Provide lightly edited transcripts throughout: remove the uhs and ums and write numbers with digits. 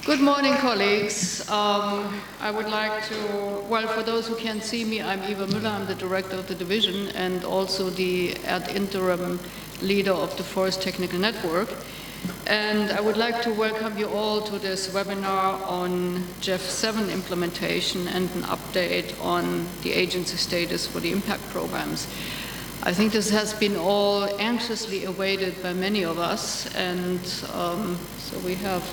Good morning, colleagues. I would like to, well, for those who can't see me, I'm Eva Müller, I'm the director of the division and also the ad interim leader of the Forest Technical Network. And I would like to welcome you all to this webinar on GEF-7 implementation and an update on the agency status for the impact programs. I think this has been all anxiously awaited by many of us, and so we have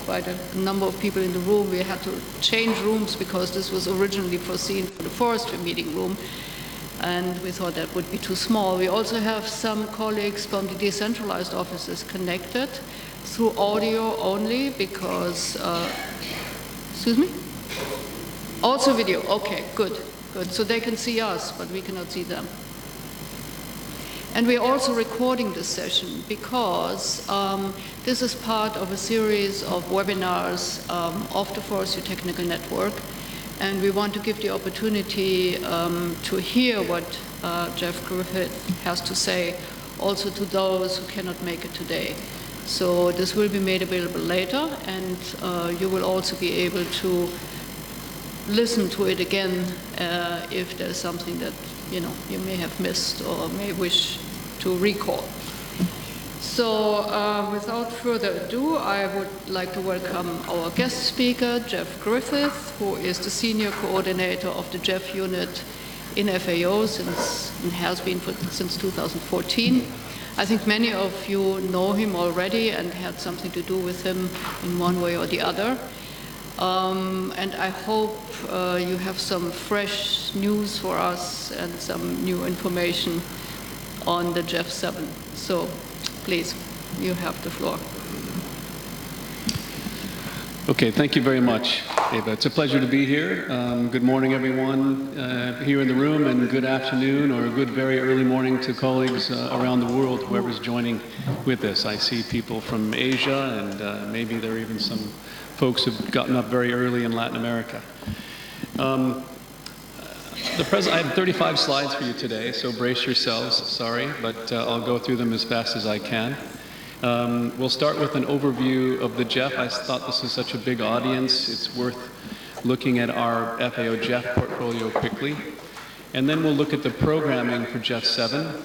quite a number of people in the room. We had to change rooms because this was originally foreseen for the forestry meeting room, and we thought that would be too small. We also have some colleagues from the decentralized offices connected through audio only because, excuse me? Also video, okay, good. So they can see us, but we cannot see them. And we're also recording this session because this is part of a series of webinars of the Forestry Technical Network, and we want to give the opportunity to hear what Jeff Griffin has to say also to those who cannot make it today. So this will be made available later, and you will also be able to listen to it again if there's something that you may have missed or may wish to recall. So without further ado, I would like to welcome our guest speaker, Jeff Griffith, who is the senior coordinator of the GEF Unit in FAO and has been since 2014. I think many of you know him already and had something to do with him in one way or the other. And I hope you have some fresh news for us and some new information on the GEF-7. So please, you have the floor. Okay, thank you very much, Eva. It's a pleasure to be here. Good morning, everyone here in the room, and good afternoon or good very early morning to colleagues around the world, whoever's joining with us. I see people from Asia, and maybe there are even some folks who've gotten up very early in Latin America. I have 35 slides for you today, so brace yourselves. Sorry, but I'll go through them as fast as I can. We'll start with an overview of the GEF. I thought this was such a big audience, it's worth looking at our FAO GEF portfolio quickly. And then we'll look at the programming for GEF-7.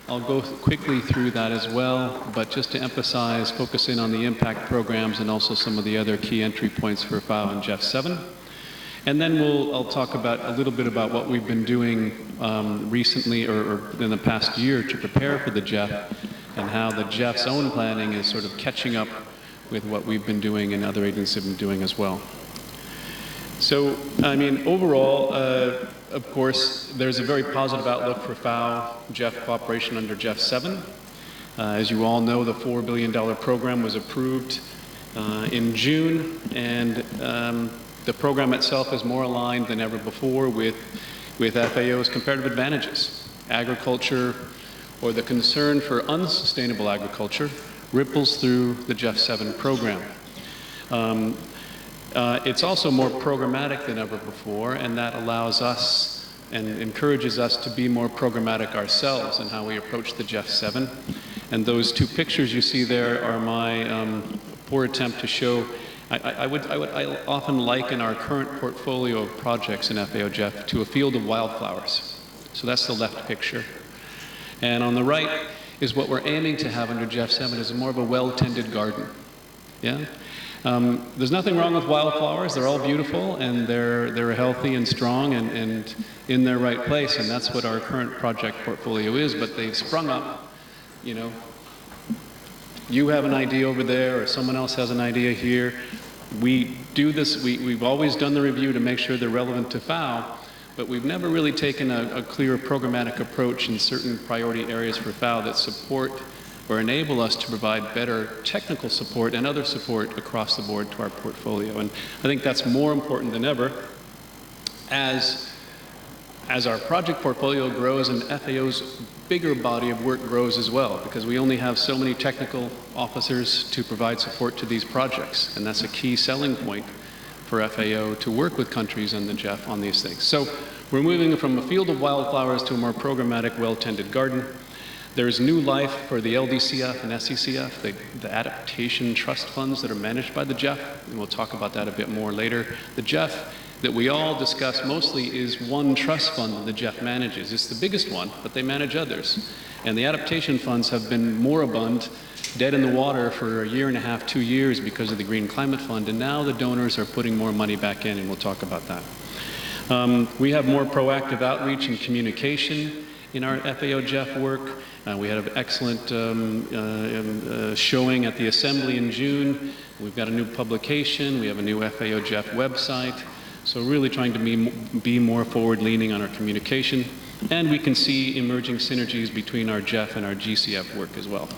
I'll go quickly through that as well, but just to emphasize, focus in on the impact programs and also some of the other key entry points for FAO and GEF-7. And then I'll talk a little bit about what we've been doing recently or in the past year to prepare for the GEF and how the GEF's own planning is sort of catching up with what we've been doing and other agencies have been doing as well. So, I mean, overall, of course, there's a very positive outlook for FAO GEF cooperation under GEF-7. As you all know, the $4 billion program was approved in June, and the program itself is more aligned than ever before with FAO's comparative advantages. Agriculture, or the concern for unsustainable agriculture, ripples through the GEF-7 program. It's also more programmatic than ever before, and that allows us and encourages us to be more programmatic ourselves in how we approach the GEF-7. And those two pictures you see there are my poor attempt to show. I often liken our current portfolio of projects in FAO GEF to a field of wildflowers. So that's the left picture. And on the right is what we're aiming to have under GEF-7 is more of a well-tended garden. Yeah? There's nothing wrong with wildflowers. They're all beautiful, and they're healthy and strong and in their right place, and that's what our current project portfolio is, but they've sprung up, You have an idea over there, or someone else has an idea here. We do this, we've always done the review to make sure they're relevant to FAO, but we've never really taken a clear programmatic approach in certain priority areas for FAO that support or enable us to provide better technical support and other support across the board to our portfolio. And I think that's more important than ever as our project portfolio grows and FAO's bigger body of work grows as well, because we only have so many technical officers to provide support to these projects, and that's a key selling point for FAO to work with countries in the GEF on these things. So we're moving from a field of wildflowers to a more programmatic, well-tended garden. There's new life for the LDCF and SCCF, the adaptation trust funds that are managed by the GEF, and we'll talk about that a bit more later. The GEF that we all discuss mostly is one trust fund that the GEF manages. It's the biggest one, but they manage others. And the adaptation funds have been moribund, dead in the water for a year and a half, 2 years because of the Green Climate Fund, and now the donors are putting more money back in, and we'll talk about that. We have more proactive outreach and communication in our FAO GEF work. We had an excellent showing at the Assembly in June. We've got a new publication. We have a new FAO GEF website. So really trying to be more forward-leaning on our communication. And we can see emerging synergies between our GEF and our GCF work as well.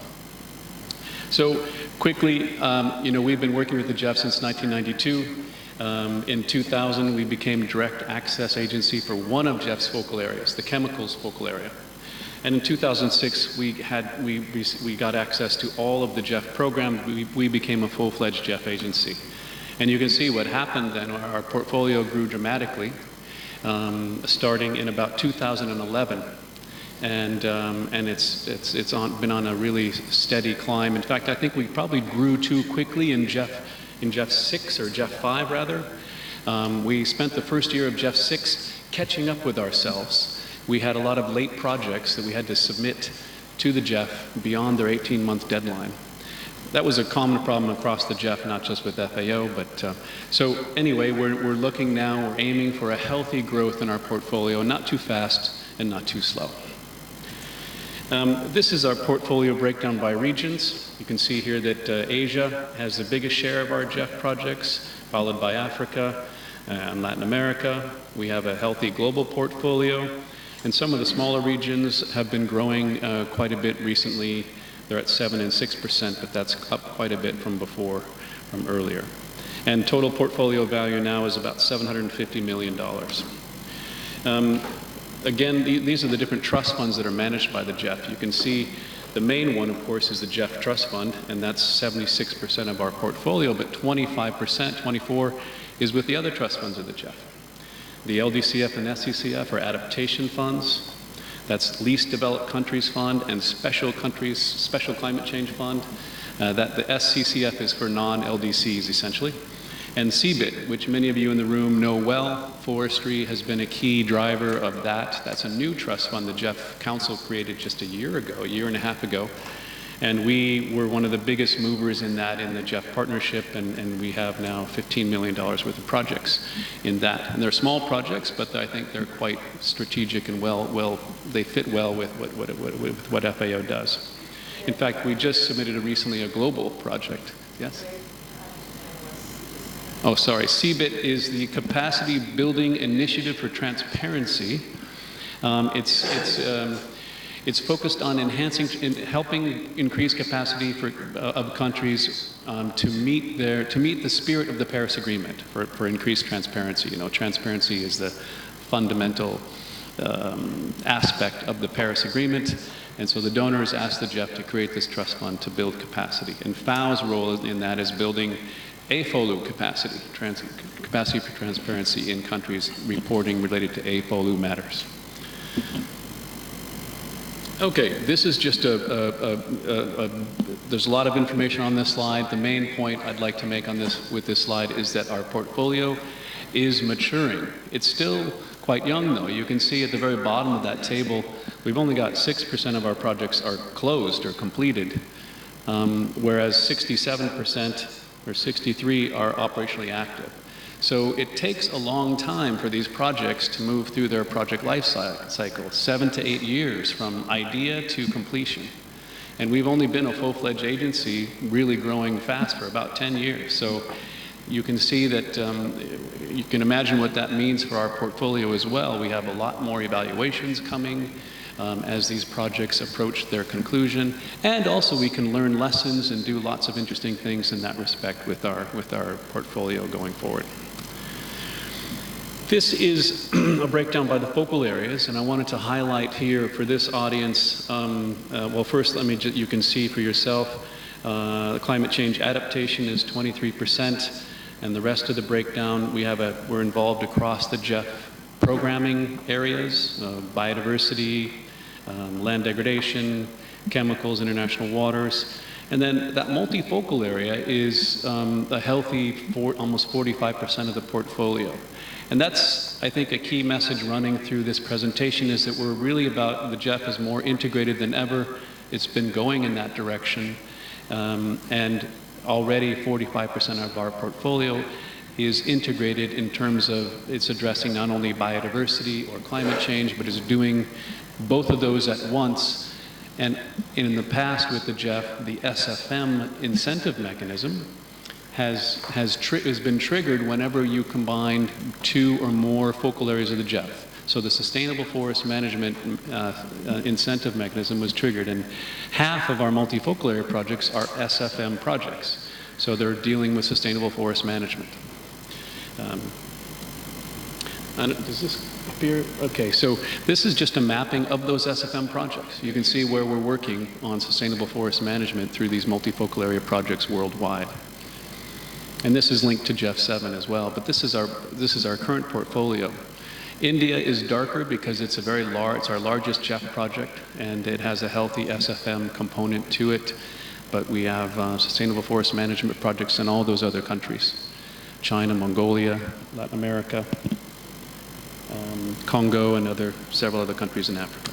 So quickly, we've been working with the GEF since 1992. In 2000, we became direct access agency for one of GEF's focal areas, the chemicals focal area. And in 2006, we got access to all of the GEF programs. We became a full-fledged GEF agency. And you can see what happened then. Our portfolio grew dramatically, starting in about 2011. And it's been on a really steady climb. In fact, I think we probably grew too quickly in GEF 6 or GEF 5 rather. We spent the first year of GEF 6 catching up with ourselves. We had a lot of late projects that we had to submit to the GEF beyond their 18-month deadline. That was a common problem across the GEF, not just with FAO, but so anyway, we're looking now, we're aiming for a healthy growth in our portfolio, not too fast and not too slow. This is our portfolio breakdown by regions. You can see here that Asia has the biggest share of our GEF projects, followed by Africa and Latin America. We have a healthy global portfolio, and some of the smaller regions have been growing quite a bit recently. They're at 7% and 6%, but that's up quite a bit from before, from earlier. And total portfolio value now is about $750 million. Again, these are the different trust funds that are managed by the GEF. You can see the main one, of course, is the GEF Trust Fund, and that's 76% of our portfolio, but 24% is with the other trust funds of the GEF. The LDCF and SCCF are adaptation funds. That's Least Developed Countries Fund and Special Climate Change Fund. The SCCF is for non-LDCs, essentially. And CBIT, which many of you in the room know well, forestry has been a key driver of that. That's a new trust fund the GEF Council created just a year and a half ago. And we were one of the biggest movers in that in the GEF partnership, and we have now $15 million worth of projects in that. And they're small projects, but I think they're quite strategic and they fit well with what FAO does. In fact, we just submitted recently a global project. Yes? Oh, sorry. CBIT is the Capacity Building Initiative for Transparency. It's focused on helping increase capacity of countries to meet the spirit of the Paris Agreement for increased transparency. You know, transparency is the fundamental aspect of the Paris Agreement, and so the donors asked the GEF to create this trust fund to build capacity. And FAO's role in that is building AFOLU capacity for transparency in countries reporting related to AFOLU matters. Okay, this is just there's a lot of information on this slide. The main point I'd like to make with this slide is that our portfolio is maturing. It's still quite young though. You can see at the very bottom of that table, we've only got 6% of our projects are closed or completed, whereas 67% or 63 are operationally active. So it takes a long time for these projects to move through their project life cycle, 7 to 8 years from idea to completion. And we've only been a full-fledged agency really growing fast for about 10 years. So you can see that, you can imagine what that means for our portfolio as well. We have a lot more evaluations coming as these projects approach their conclusion. And also we can learn lessons and do lots of interesting things in that respect with our portfolio going forward. This is a breakdown by the focal areas, and I wanted to highlight here for this audience, well, first you can see for yourself, climate change adaptation is 23%, and the rest of the breakdown, we're involved across the GEF programming areas, biodiversity, land degradation, chemicals, international waters. And then that multifocal area is a healthy almost 45% of the portfolio. And that's, I think, a key message running through this presentation is that we're really about, the GEF is more integrated than ever. It's been going in that direction. And already 45% of our portfolio is integrated in terms of it's addressing not only biodiversity or climate change, but is doing both of those at once. And in the past with the GEF, the SFM incentive mechanism has been triggered whenever you combine two or more focal areas of the GEF. So the Sustainable Forest Management incentive mechanism was triggered, and half of our multifocal area projects are SFM projects. So they're dealing with sustainable forest management. Does this appear? Okay, so this is just a mapping of those SFM projects. You can see where we're working on sustainable forest management through these multifocal area projects worldwide. And this is linked to GEF-7 as well, but this is our current portfolio. India is darker because it's it's our largest GEF project, and it has a healthy SFM component to it. But we have sustainable forest management projects in all those other countries: China, Mongolia, Latin America, Congo, and several other countries in Africa.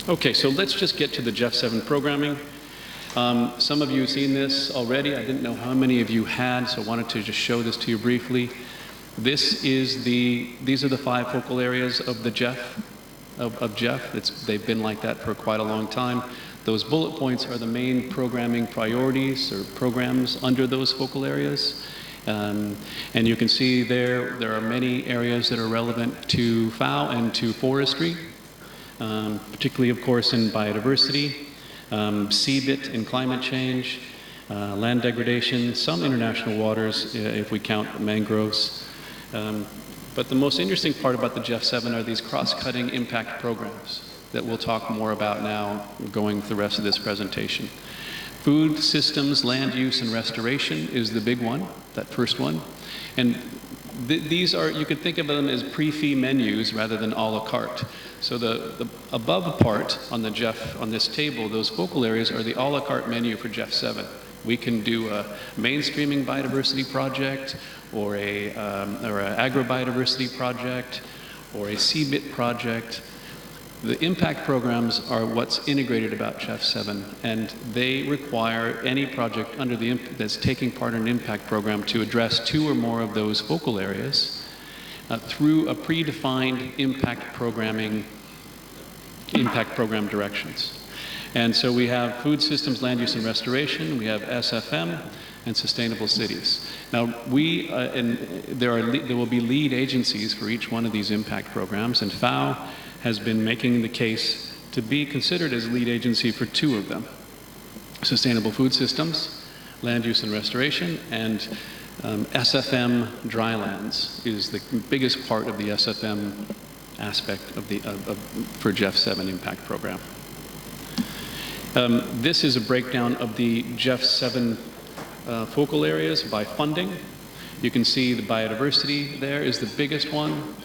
Okay, so let's just get to the GEF-7 programming. Some of you have seen this already. I didn't know how many of you had, so I wanted to just show this to you briefly. These are the 5 focal areas of the GEF, of GEF. They've been like that for quite a long time. Those bullet points are the main programming priorities or programs under those focal areas. And you can see there are many areas that are relevant to FAO and to forestry, particularly, of course, in biodiversity, CBIT in climate change, land degradation, some international waters, if we count mangroves. But the most interesting part about the GEF-7 are these cross-cutting impact programs that we'll talk more about now going through the rest of this presentation. Food systems, land use, and restoration is the big one, that first one. And these are, you could think of them as pre-fee menus rather than a la carte. So the above part on the GEF, on this table, those focal areas are the a la carte menu for GEF-7. We can do a mainstreaming biodiversity project, or a agrobiodiversity project, or a CBIT project. The impact programs are what's integrated about GEF-7, and they require any project that's taking part in an impact program to address 2 or more of those focal areas through a predefined impact program directions. And so we have food systems, land use, and restoration. We have SFM and sustainable cities. Now, there will be lead agencies for each one of these impact programs, and FAO has been making the case to be considered as lead agency for 2 of them: sustainable food systems, land use and restoration, and SFM drylands is the biggest part of the SFM aspect for GEF-7 impact program. This is a breakdown of the GEF-7 focal areas by funding. You can see the biodiversity there is the biggest one.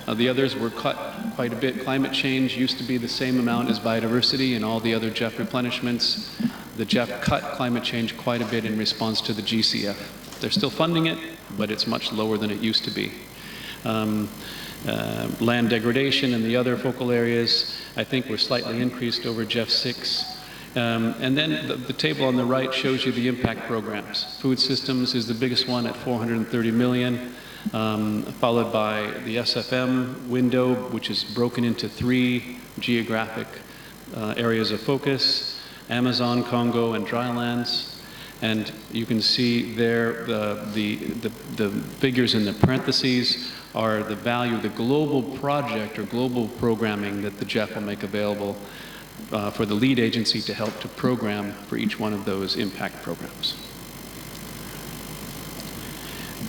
The others were cut quite a bit. Climate change used to be the same amount as biodiversity and all the other GEF replenishments. The GEF cut climate change quite a bit in response to the GCF. They're still funding it, but it's much lower than it used to be. Land degradation and the other focal areas, I think, were slightly increased over GEF-6. And then the table on the right shows you the impact programs. Food systems is the biggest one at 430 million, followed by the SFM window, which is broken into 3 geographic areas of focus: Amazon, Congo, and drylands. And you can see there the figures in the parentheses are the value of the global project or global programming that the GEF will make available for the lead agency to help to program for each one of those impact programs.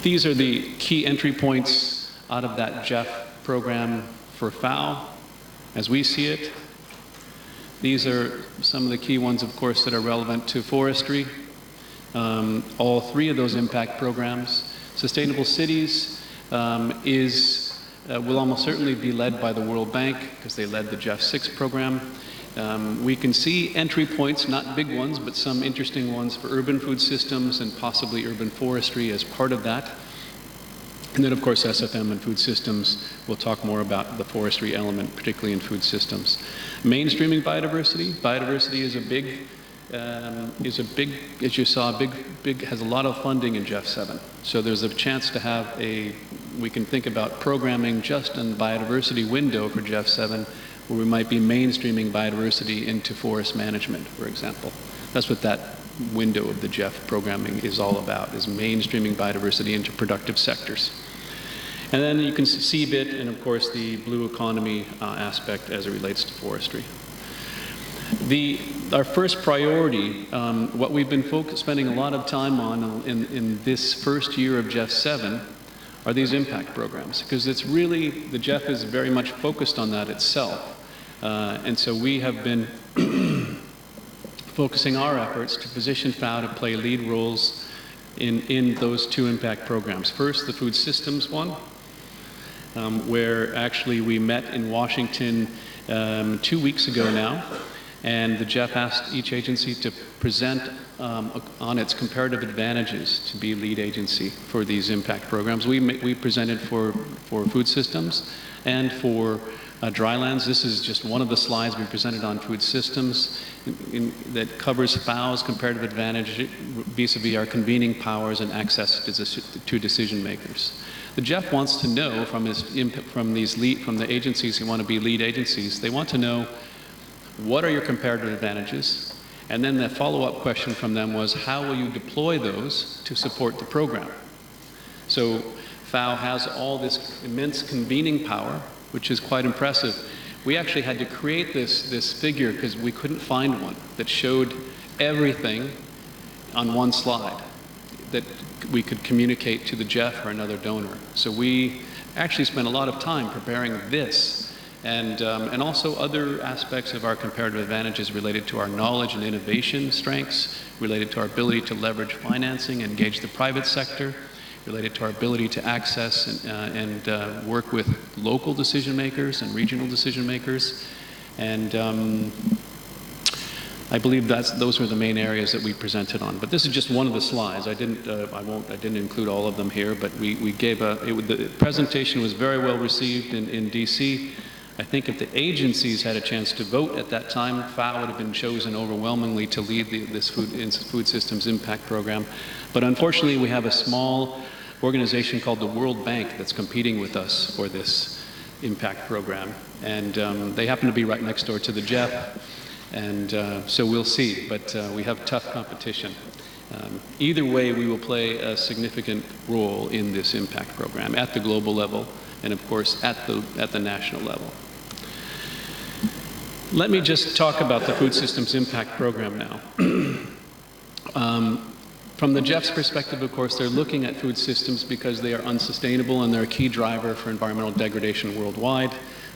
These are the key entry points out of that GEF program for FAO as we see it. These are some of the key ones, of course, that are relevant to forestry. All 3 of those impact programs. Sustainable cities will almost certainly be led by the World Bank because they led the GEF-6 program. We can see entry points, not big ones, but some interesting ones for urban food systems and possibly urban forestry as part of that. And then, of course, SFM and food systems, we'll talk more about the forestry element, particularly in food systems. Mainstreaming biodiversity. Biodiversity is a big, as you saw, has a lot of funding in GEF-7. So there's a chance to have we can think about programming just in the biodiversity window for GEF-7, where we might be mainstreaming biodiversity into forest management, for example. That's what that window of the GEF programming is all about, is mainstreaming biodiversity into productive sectors. And then you can see CBIT and, of course, the blue economy aspect as it relates to forestry. Our first priority, what we've been spending a lot of time on in this first year of GEF-7 are these impact programs, because it's really, the GEF is very much focused on that itself. And so we have been focusing our efforts to position FAO to play lead roles in those two impact programs. First, the food systems one, where actually we met in Washington 2 weeks ago now, and the GEF asked each agency to present on its comparative advantages to be lead agency for these impact programs. We presented for food systems and for drylands. This is just one of the slides we presented on food systems that covers FAO's comparative advantage vis-a-vis our convening powers and access to decision makers. The GEF wants to know from the agencies who want to be lead agencies, they want to know what are your comparative advantages, and then the follow-up question from them was, how will you deploy those to support the program? So FAO has all this immense convening power, which is quite impressive. We actually had to create this figure because we couldn't find one that showed everything on one slide that we could communicate to the GEF or another donor. So we actually spent a lot of time preparing this and also other aspects of our comparative advantages related to our knowledge and innovation strengths, related to our ability to leverage financing, engage the private sector, related to our ability to access and work with local decision makers and regional decision makers. And I believe those were the main areas that we presented on. But this is just one of the slides. I didn't include all of them here, but we gave the presentation was very well received in DC. I think if the agencies had a chance to vote at that time, FAO would have been chosen overwhelmingly to lead this food systems impact program. But unfortunately, we have a small organization called the World Bank that's competing with us for this impact program. And they happen to be right next door to the GEF. And so we'll see, but we have tough competition. Either way, we will play a significant role in this impact program at the global level and, of course, at the national level. Let me just talk about the Food Systems Impact Program now. From the GEF's perspective, of course, they're looking at food systems because they are unsustainable and they're a key driver for environmental degradation worldwide.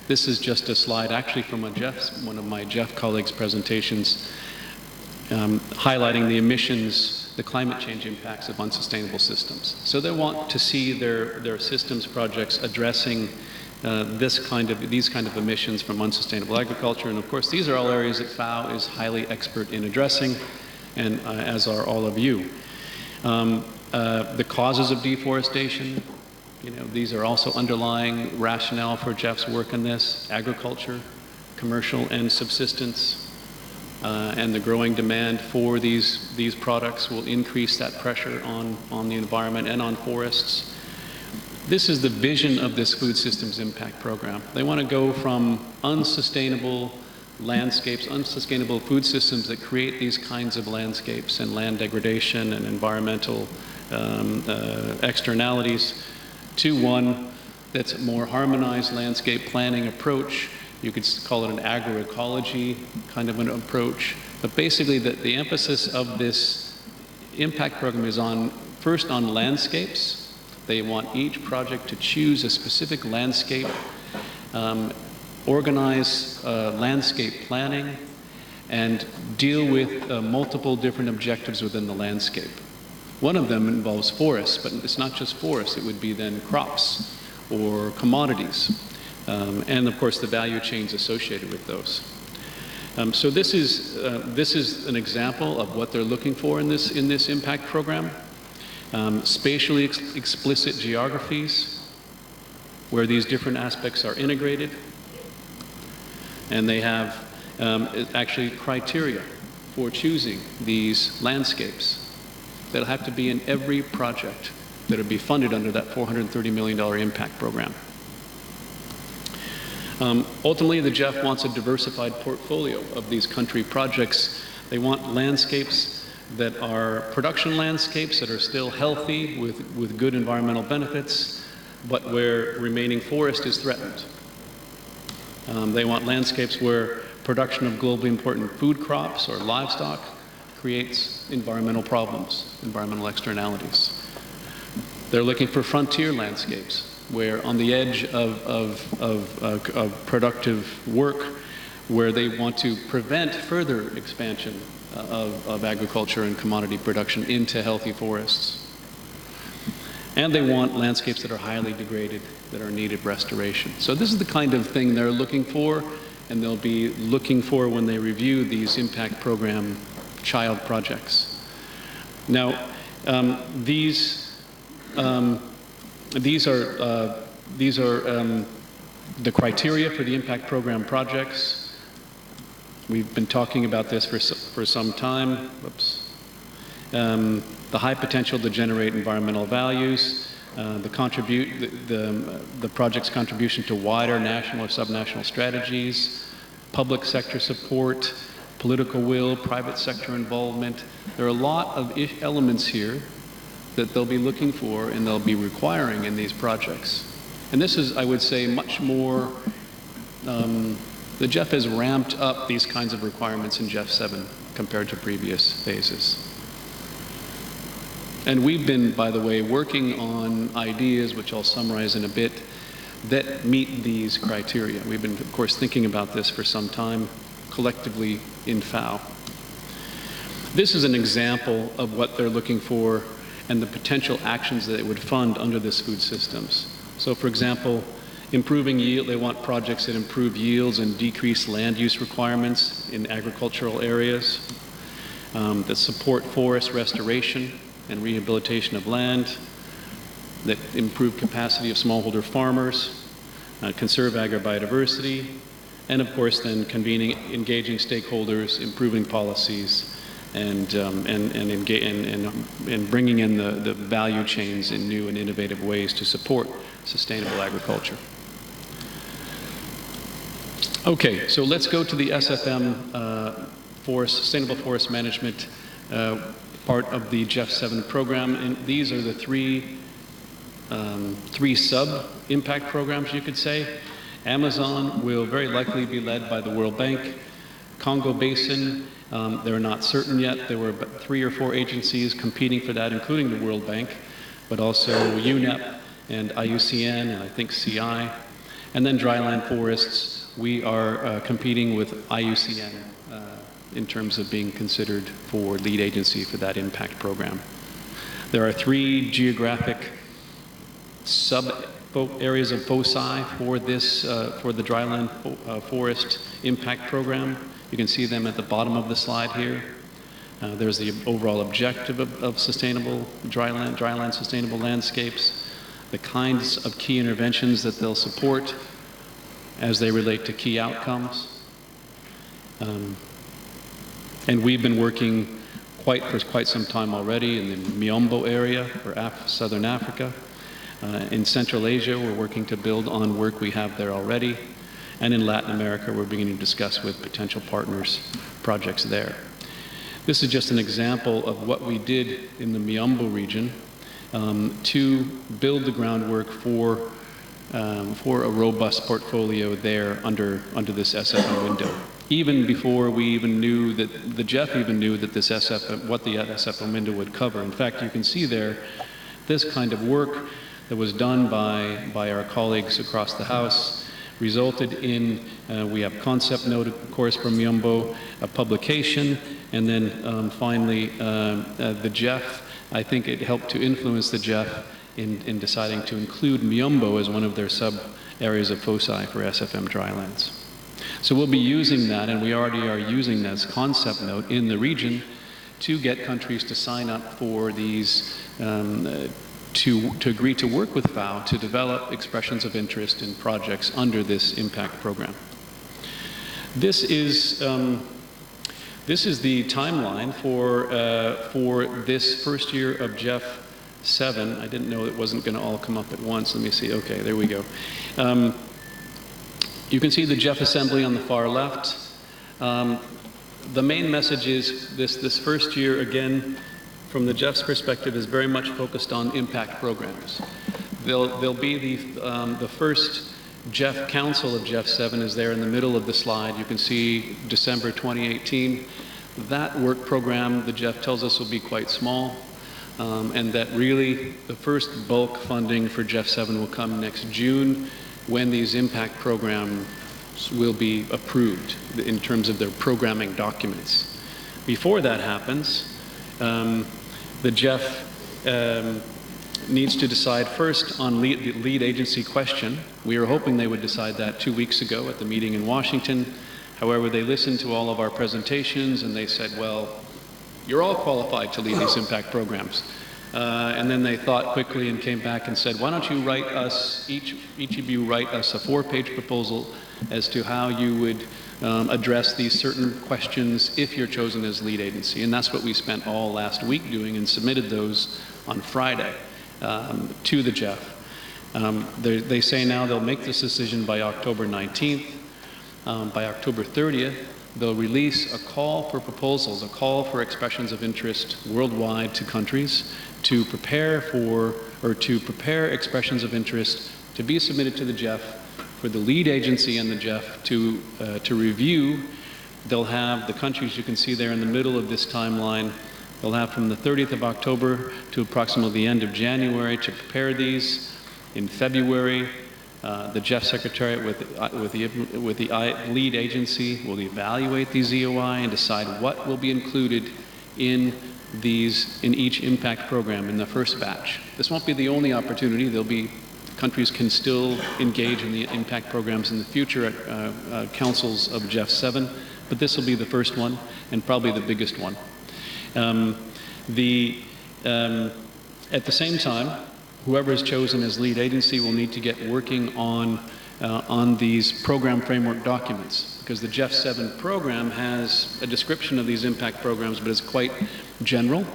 This is just a slide actually from one of my GEF colleagues' presentations highlighting the emissions, the climate change impacts of unsustainable systems. So they want to see their systems projects addressing these kind of emissions from unsustainable agriculture. And of course, these are all areas that FAO is highly expert in addressing, and as are all of you. The causes of deforestation, these are also underlying rationale for GEF's work in this: agriculture, commercial and subsistence, and the growing demand for these products will increase that pressure on the environment and on forests. This is the vision of this Food Systems Impact Program. They want to go from unsustainable landscapes, unsustainable food systems that create these kinds of landscapes and land degradation and environmental externalities, to one that's a more harmonized landscape planning approach. You could call it an agroecology kind of an approach. But basically, the emphasis of this impact program is first on landscapes. They want each project to choose a specific landscape, organize landscape planning, and deal with multiple different objectives within the landscape. One of them involves forests, but it's not just forests. It would be then crops or commodities, and of course the value chains associated with those. So this is an example of what they're looking for in this impact program. Spatially explicit geographies, where these different aspects are integrated. And they have actually criteria for choosing these landscapes that'll have to be in every project that'll be funded under that $430 million impact program. Ultimately, the GEF wants a diversified portfolio of these country projects. They want landscapes that are production landscapes that are still healthy with good environmental benefits, but where remaining forest is threatened. They want landscapes where production of globally important food crops or livestock creates environmental problems, environmental externalities. They're looking for frontier landscapes where on the edge of productive work, where they want to prevent further expansion of agriculture and commodity production into healthy forests. And they want landscapes that are highly degraded, that are in need of restoration. So this is the kind of thing they're looking for, and they'll be looking for when they review these impact program child projects. Now, these are the criteria for the impact program projects. We've been talking about this for some time. Whoops. The high potential to generate environmental values, the project's contribution to wider national or subnational strategies, public sector support, political will, private sector involvement. There are a lot of elements here that they'll be looking for and they'll be requiring in these projects. And this is, I would say, much more, the GEF has ramped up these kinds of requirements in GEF-7 compared to previous phases. And we've been, by the way, working on ideas, which I'll summarize in a bit, that meet these criteria. We've been, of course, thinking about this for some time, collectively in FAO. This is an example of what they're looking for and the potential actions that it would fund under this food systems. So, for example, improving yield, they want projects that improve yields and decrease land use requirements in agricultural areas, that support forest restoration and rehabilitation of land, that improve capacity of smallholder farmers, conserve agri-biodiversity, and of course then engaging stakeholders, improving policies, and bringing in the value chains in new and innovative ways to support sustainable agriculture. Okay, so let's go to the SFM Sustainable Forest Management part of the GEF-7 program, and these are the three sub-impact programs, you could say. Amazon will very likely be led by the World Bank. Congo Basin, they're not certain yet. There were about 3 or 4 agencies competing for that, including the World Bank, but also UNEP and IUCN and I think CI. And then dryland forests, we are competing with IUCN in terms of being considered for lead agency for that impact program. There are 3 geographic sub-areas of foci for this, for the dryland forest impact program. You can see them at the bottom of the slide here. There's the overall objective of sustainable dryland sustainable landscapes, the kinds of key interventions that they'll support as they relate to key outcomes. And we've been working for quite some time already in the Miombo area for Southern Africa. In Central Asia, we're working to build on work we have there already. And in Latin America, we're beginning to discuss with potential partners projects there. This is just an example of what we did in the Miombo region to build the groundwork for a robust portfolio there under this SFM window. Even before we even knew that, the GEF even knew that this what the SFM window would cover. In fact, you can see there this kind of work that was done by our colleagues across the House resulted in, we have concept note, of course, from Miombo, a publication, and then finally the GEF. I think it helped to influence the GEF in deciding to include Miombo as one of their sub-areas of foci for SFM drylands. So we'll be using that, and we already are using that as concept note in the region to get countries to sign up for these, to agree to work with FAO to develop expressions of interest in projects under this impact program. This is the timeline for this first year of GEF-7. I didn't know it wasn't going to all come up at once. Let me see. Okay, there we go. You can see the GEF assembly on the far left. The main message is this first year, again, from the GEF's perspective, is very much focused on impact programs. There'll be the first GEF Council of GEF-7 is there in the middle of the slide. You can see December 2018. That work program, the GEF tells us, will be quite small, and that really the first bulk funding for GEF-7 will come next June when these impact programs will be approved in terms of their programming documents. Before that happens, the GEF needs to decide first on the lead agency question. We were hoping they would decide that 2 weeks ago at the meeting in Washington. However, they listened to all of our presentations and they said, well, you're all qualified to lead these impact programs. And then they thought quickly and came back and said, why don't you write us, each of you write us a 4-page proposal as to how you would address these certain questions if you're chosen as lead agency. And that's what we spent all last week doing and submitted those on Friday to the GEF. They say now they'll make this decision by October 19th. By October 30th, they'll release a call for proposals, a call for expressions of interest worldwide to countries to prepare for, or to prepare expressions of interest to be submitted to the GEF for the lead agency and the GEF to review. They'll have the countries you can see there in the middle of this timeline. They'll have from the 30th of October to approximately the end of January to prepare these. In February, the GEF Secretariat with the lead agency will evaluate these EOI and decide what will be included in each impact program in the first batch. This won't be the only opportunity. Countries can still engage in the impact programs in the future at councils of GEF-7, but this will be the first one and probably the biggest one. At the same time, whoever is chosen as lead agency will need to get working on these program framework documents, because the GEF-7 program has a description of these impact programs, but it's quite general.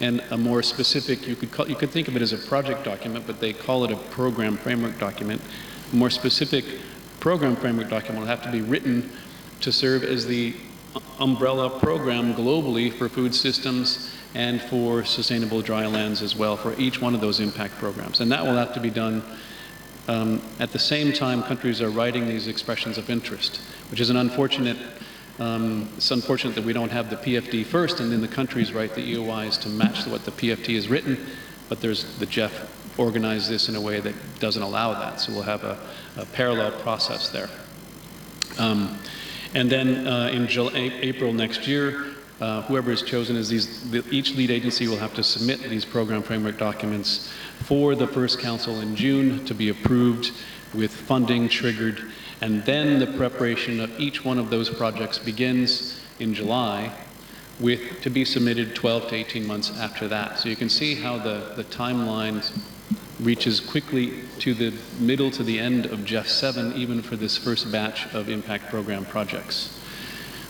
And a more specific, you could think of it as a project document, but they call it a program framework document. A more specific program framework document will have to be written to serve as the umbrella program globally for food systems and for sustainable dry lands as well, for each one of those impact programs. And that will have to be done at the same time countries are writing these expressions of interest, which is an unfortunate. It's unfortunate that we don't have the PFD first and then the countries write the EOIs to match what the PFD has written, but the GEF organized this in a way that doesn't allow that, so we'll have a parallel process there. And then in April next year, whoever is chosen as each lead agency will have to submit these program framework documents for the first council in June to be approved with funding triggered. And then the preparation of each one of those projects begins in July, to be submitted 12 to 18 months after that. So you can see how the timeline reaches quickly to the middle to the end of GEF-7, even for this first batch of impact program projects.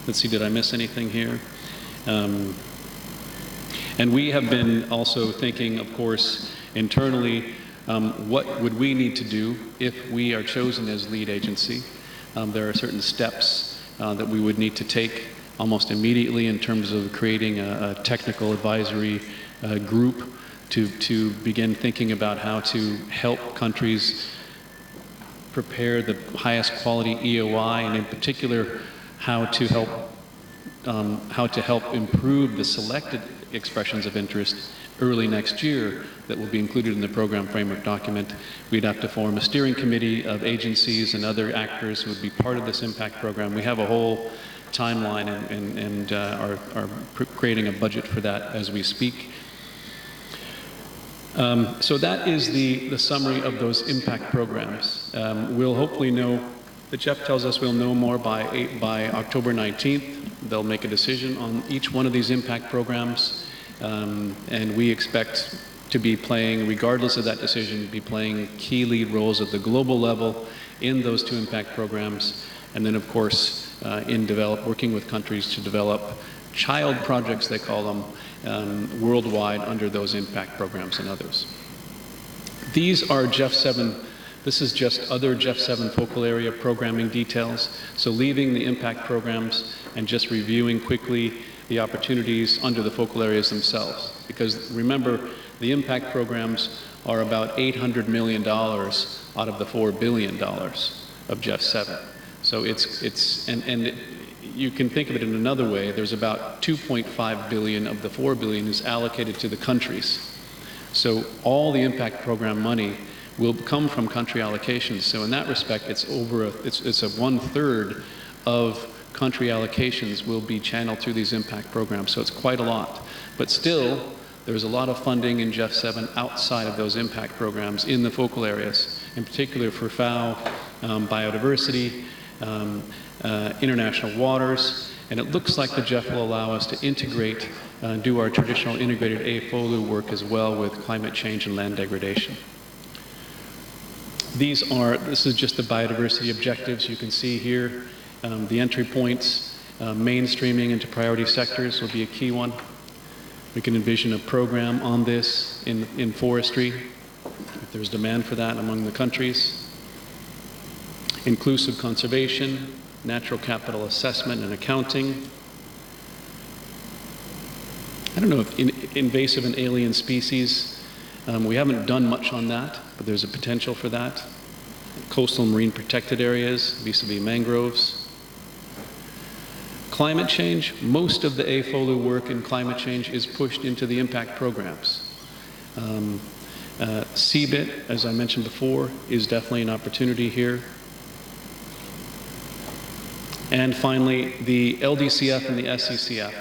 Let's see, did I miss anything here? And we have been also thinking, of course, internally, what would we need to do if we are chosen as lead agency? There are certain steps that we would need to take almost immediately in terms of creating a technical advisory group to begin thinking about how to help countries prepare the highest quality EOI, and in particular, how to help improve the selected expressions of interest early next year that will be included in the program framework document. We'd have to form a steering committee of agencies and other actors who would be part of this impact program. We have a whole timeline and are creating a budget for that as we speak. So that is the summary of those impact programs. We'll hopefully know The GEF tells us we'll know more by October 19th. They'll make a decision on each one of these impact programs, and we expect to be playing, regardless of that decision, be playing key lead roles at the global level in those two impact programs, and then of course working with countries to develop child projects, they call them, worldwide under those impact programs and others. These are GEF-7. This is just other GEF-7 focal area programming details. So leaving the impact programs and just reviewing quickly the opportunities under the focal areas themselves. Because remember, the impact programs are about $800 million out of the $4 billion of GEF-7. So you can think of it in another way. There's about 2.5 billion of the 4 billion is allocated to the countries. So all the impact program money will come from country allocations. So in that respect, it's a 1/3 of country allocations will be channeled through these impact programs. So it's quite a lot. But still, there's a lot of funding in GEF-7 outside of those impact programs in the focal areas, in particular for FAO, biodiversity, international waters, and it looks like the GEF will allow us to integrate, do our traditional integrated FAO work as well with climate change and land degradation. This is just the biodiversity objectives you can see here. The entry points, mainstreaming into priority sectors will be a key one. We can envision a program on this in forestry, if there's demand for that among the countries. Inclusive conservation, natural capital assessment and accounting. I don't know if invasive and alien species, we haven't done much on that, but there's a potential for that. Coastal marine protected areas, vis-a-vis mangroves. Climate change, most of the FAO work in climate change is pushed into the impact programs. CBIT, as I mentioned before, is definitely an opportunity here. And finally, the LDCF and the SCCF.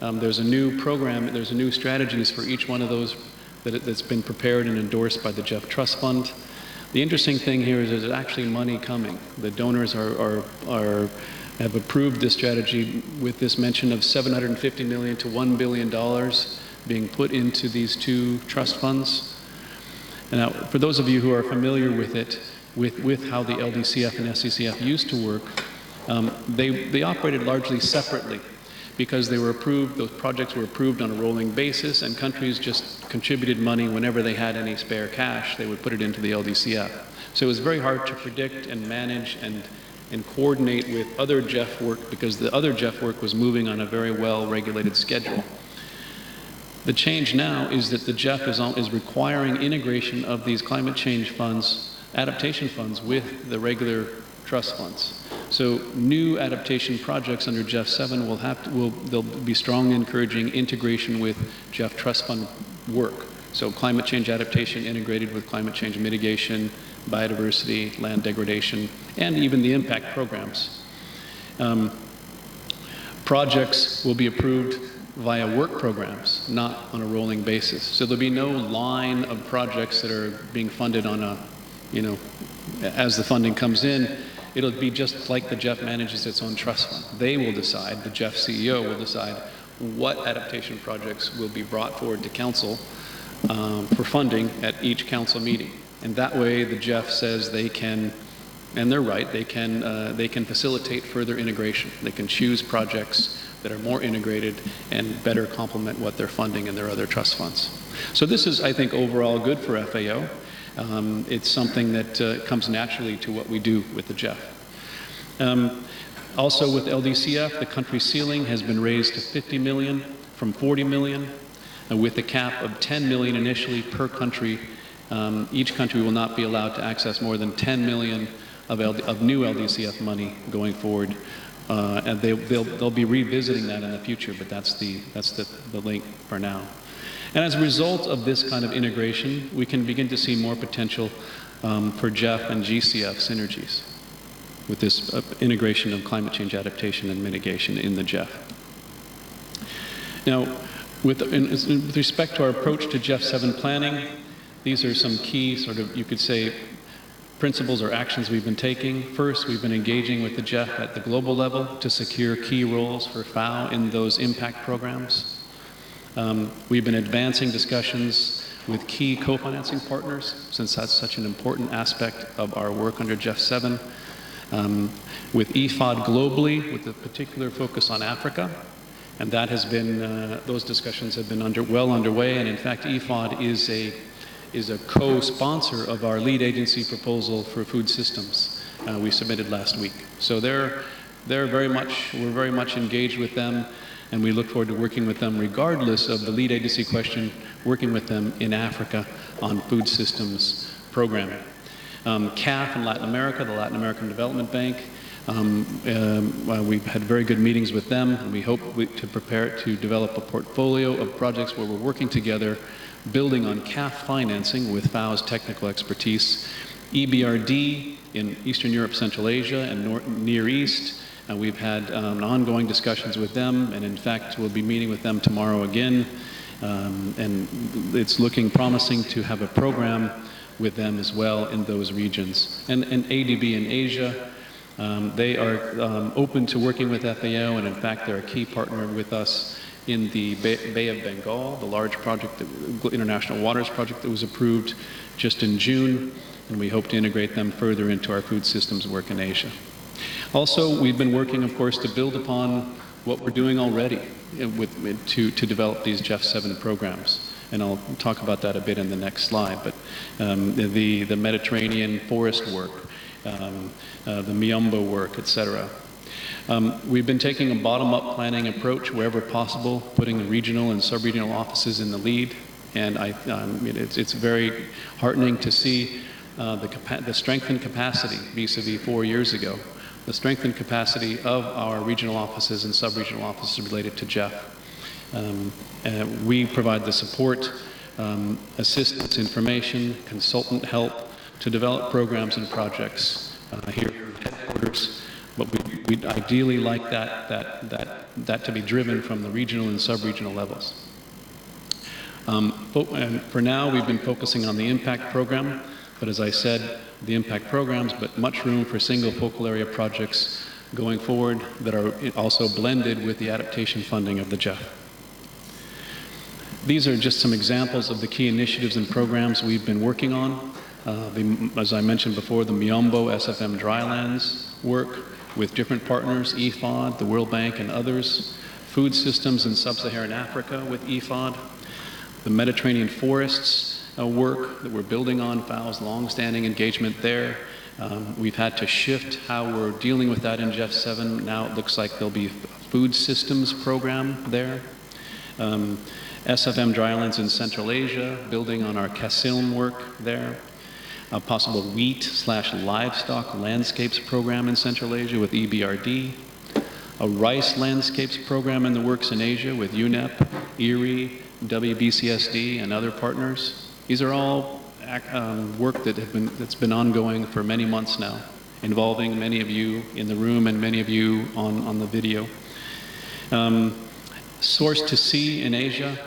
There's a new program, there's a new strategies for each one of those that's been prepared and endorsed by the GEF Trust Fund. The interesting thing here is there's actually money coming. The donors have approved this strategy with this mention of $750 million to $1 billion being put into these two trust funds. And now, for those of you who are familiar with it, with how the LDCF and SCCF used to work, they operated largely separately because they were approved, those projects were approved on a rolling basis, and countries just contributed money whenever they had any spare cash, they would put it into the LDCF. So it was very hard to predict and manage and coordinate with other GEF work because the other GEF work was moving on a very well-regulated schedule. The change now is that the GEF is requiring integration of these climate change funds, adaptation funds, with the regular trust funds. So new adaptation projects under GEF-7 they'll be strongly encouraging integration with GEF Trust Fund work. So climate change adaptation integrated with climate change mitigation, biodiversity, land degradation, and even the impact programs. Projects will be approved via work programs, not on a rolling basis. So there'll be no line of projects that are being funded on a, as the funding comes in. It'll be just like the GEF manages its own trust fund. They will decide, the GEF CEO will decide what adaptation projects will be brought forward to council for funding at each council meeting. And that way the GEF says they can, and they're right, they can facilitate further integration. They can choose projects that are more integrated and better complement what they're funding in their other trust funds. So this is, I think, overall good for FAO. It's something that comes naturally to what we do with the GEF. Also with LDCF, the country ceiling has been raised to 50 million from 40 million, with a cap of 10 million initially per country. Each country will not be allowed to access more than 10 million of new LDCF money going forward. And they'll be revisiting that in the future, but that's the link for now. And as a result of this kind of integration, we can begin to see more potential for GEF and GCF synergies with this integration of climate change adaptation and mitigation in the GEF. Now, with respect to our approach to GEF-7 planning, these are some key sort of, you could say, principles or actions we've been taking. First, we've been engaging with the GEF at the global level to secure key roles for FAO in those impact programs. We've been advancing discussions with key co-financing partners, since that's such an important aspect of our work under GEF-7. With EFOD globally, with a particular focus on Africa, and that has been, those discussions have been well underway, and in fact EFOD is a co-sponsor of our lead agency proposal for food systems we submitted last week. So we're very much engaged with them, and we look forward to working with them regardless of the lead agency question, working with them in Africa on food systems programming. CAF in Latin America, the Latin American Development Bank, we've had very good meetings with them, and we hope to prepare to develop a portfolio of projects where we're working together, building on CAF financing with FAO's technical expertise. EBRD in Eastern Europe, Central Asia, and Near East. We've had ongoing discussions with them, and in fact we'll be meeting with them tomorrow again. And it's looking promising to have a program with them as well in those regions. And ADB in Asia, they are open to working with FAO, and in fact they're a key partner with us in the Bay of Bengal, the large project, the International Waters Project that was approved just in June, and we hope to integrate them further into our food systems work in Asia. Also, we've been working, of course, to build upon what we're doing already to develop these GEF-7 programs. And I'll talk about that a bit in the next slide, but the Mediterranean forest work, the Miombo work, etc. We've been taking a bottom-up planning approach wherever possible, putting regional and sub-regional offices in the lead, and it's very heartening to see the strengthened capacity vis-a-vis 4 years ago, the strengthened capacity of our regional offices and sub-regional offices related to GEF. We provide the support, assistance, information, consultant help to develop programs and projects here at headquarters, but we'd ideally like that to be driven from the regional and sub-regional levels. And for now, we've been focusing on the impact program, but as I said, the impact programs, but much room for single focal area projects going forward that are also blended with the adaptation funding of the GEF. These are just some examples of the key initiatives and programs we've been working on. As I mentioned before, the Miombo SFM drylands work with different partners, EFOD, the World Bank, and others. Food systems in sub-Saharan Africa with EFOD. The Mediterranean forests work that we're building on, FAO's long-standing engagement there. We've had to shift how we're dealing with that in GEF-7. Now it looks like there'll be a food systems program there. SFM drylands in Central Asia, building on our Kasilm work there. A possible wheat/livestock landscapes program in Central Asia with EBRD. A rice landscapes program in the works in Asia with UNEP, IRI, WBCSD, and other partners. These are all work that's been ongoing for many months now, involving many of you in the room and many of you on the video. Source to Sea in Asia,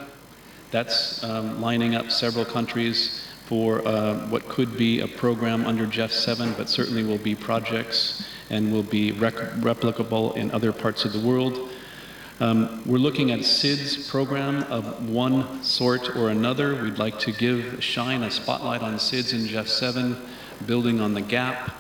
that's lining up several countries for what could be a program under GEF-7, but certainly will be projects and will be replicable in other parts of the world. We're looking at SIDS program of one sort or another. We'd like to shine a spotlight on SIDS in GEF-7, building on the gap.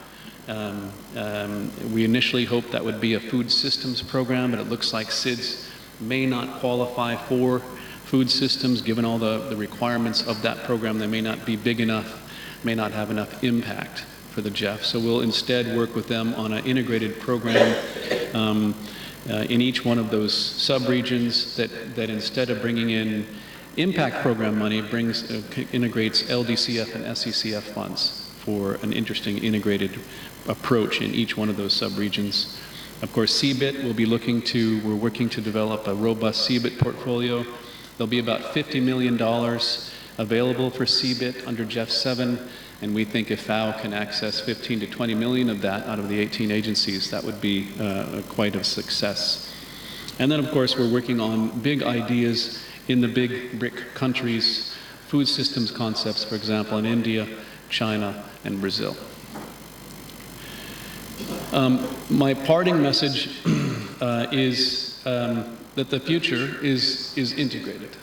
We initially hoped that would be a food systems program, but it looks like SIDS may not qualify for food systems, given all the requirements of that program. They may not be big enough, may not have enough impact for the GEF. So we'll instead work with them on an integrated program in each one of those sub-regions that instead of bringing in impact program money, integrates LDCF and SECF funds for an interesting integrated approach in each one of those sub-regions. Of course, CBIT we're working to develop a robust CBIT portfolio. There'll be about $50 million available for CBIT under GEF-7, and we think if FAO can access 15 to 20 million of that out of the 18 agencies, that would be quite a success. And then, of course, we're working on big ideas in the big BRIC countries, food systems concepts, for example, in India, China, and Brazil. My parting message is that the future is integrated.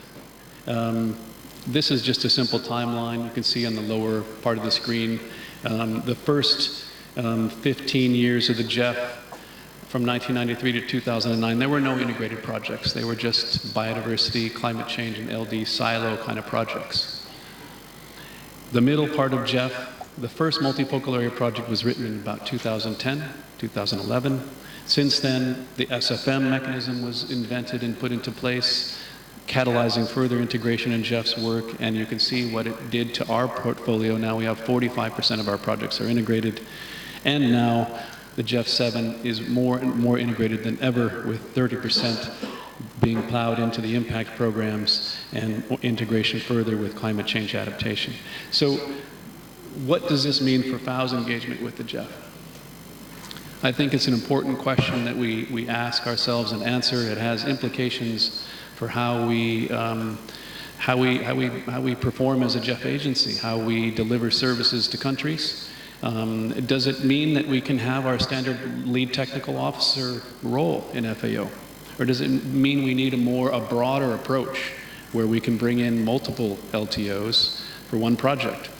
This is just a simple timeline. You can see on the lower part of the screen the first 15 years of the GEF from 1993 to 2009. There were no integrated projects. They were just biodiversity, climate change, and LD silo kind of projects. The middle part of GEF, the first multifocal area project was written in about 2010, 2011. Since then, the SFM mechanism was invented and put into place, catalyzing further integration in GEF's work, and you can see what it did to our portfolio. Now we have 45% of our projects are integrated, and now the GEF-7 is more and more integrated than ever, with 30% being plowed into the impact programs and integration further with climate change adaptation. So what does this mean for FAO's engagement with the GEF? I think it's an important question that we ask ourselves and answer. It has implications for how we perform as a GEF agency, how we deliver services to countries. Does it mean that we can have our standard lead technical officer role in FAO? Or does it mean we need a broader approach where we can bring in multiple LTOs for one project?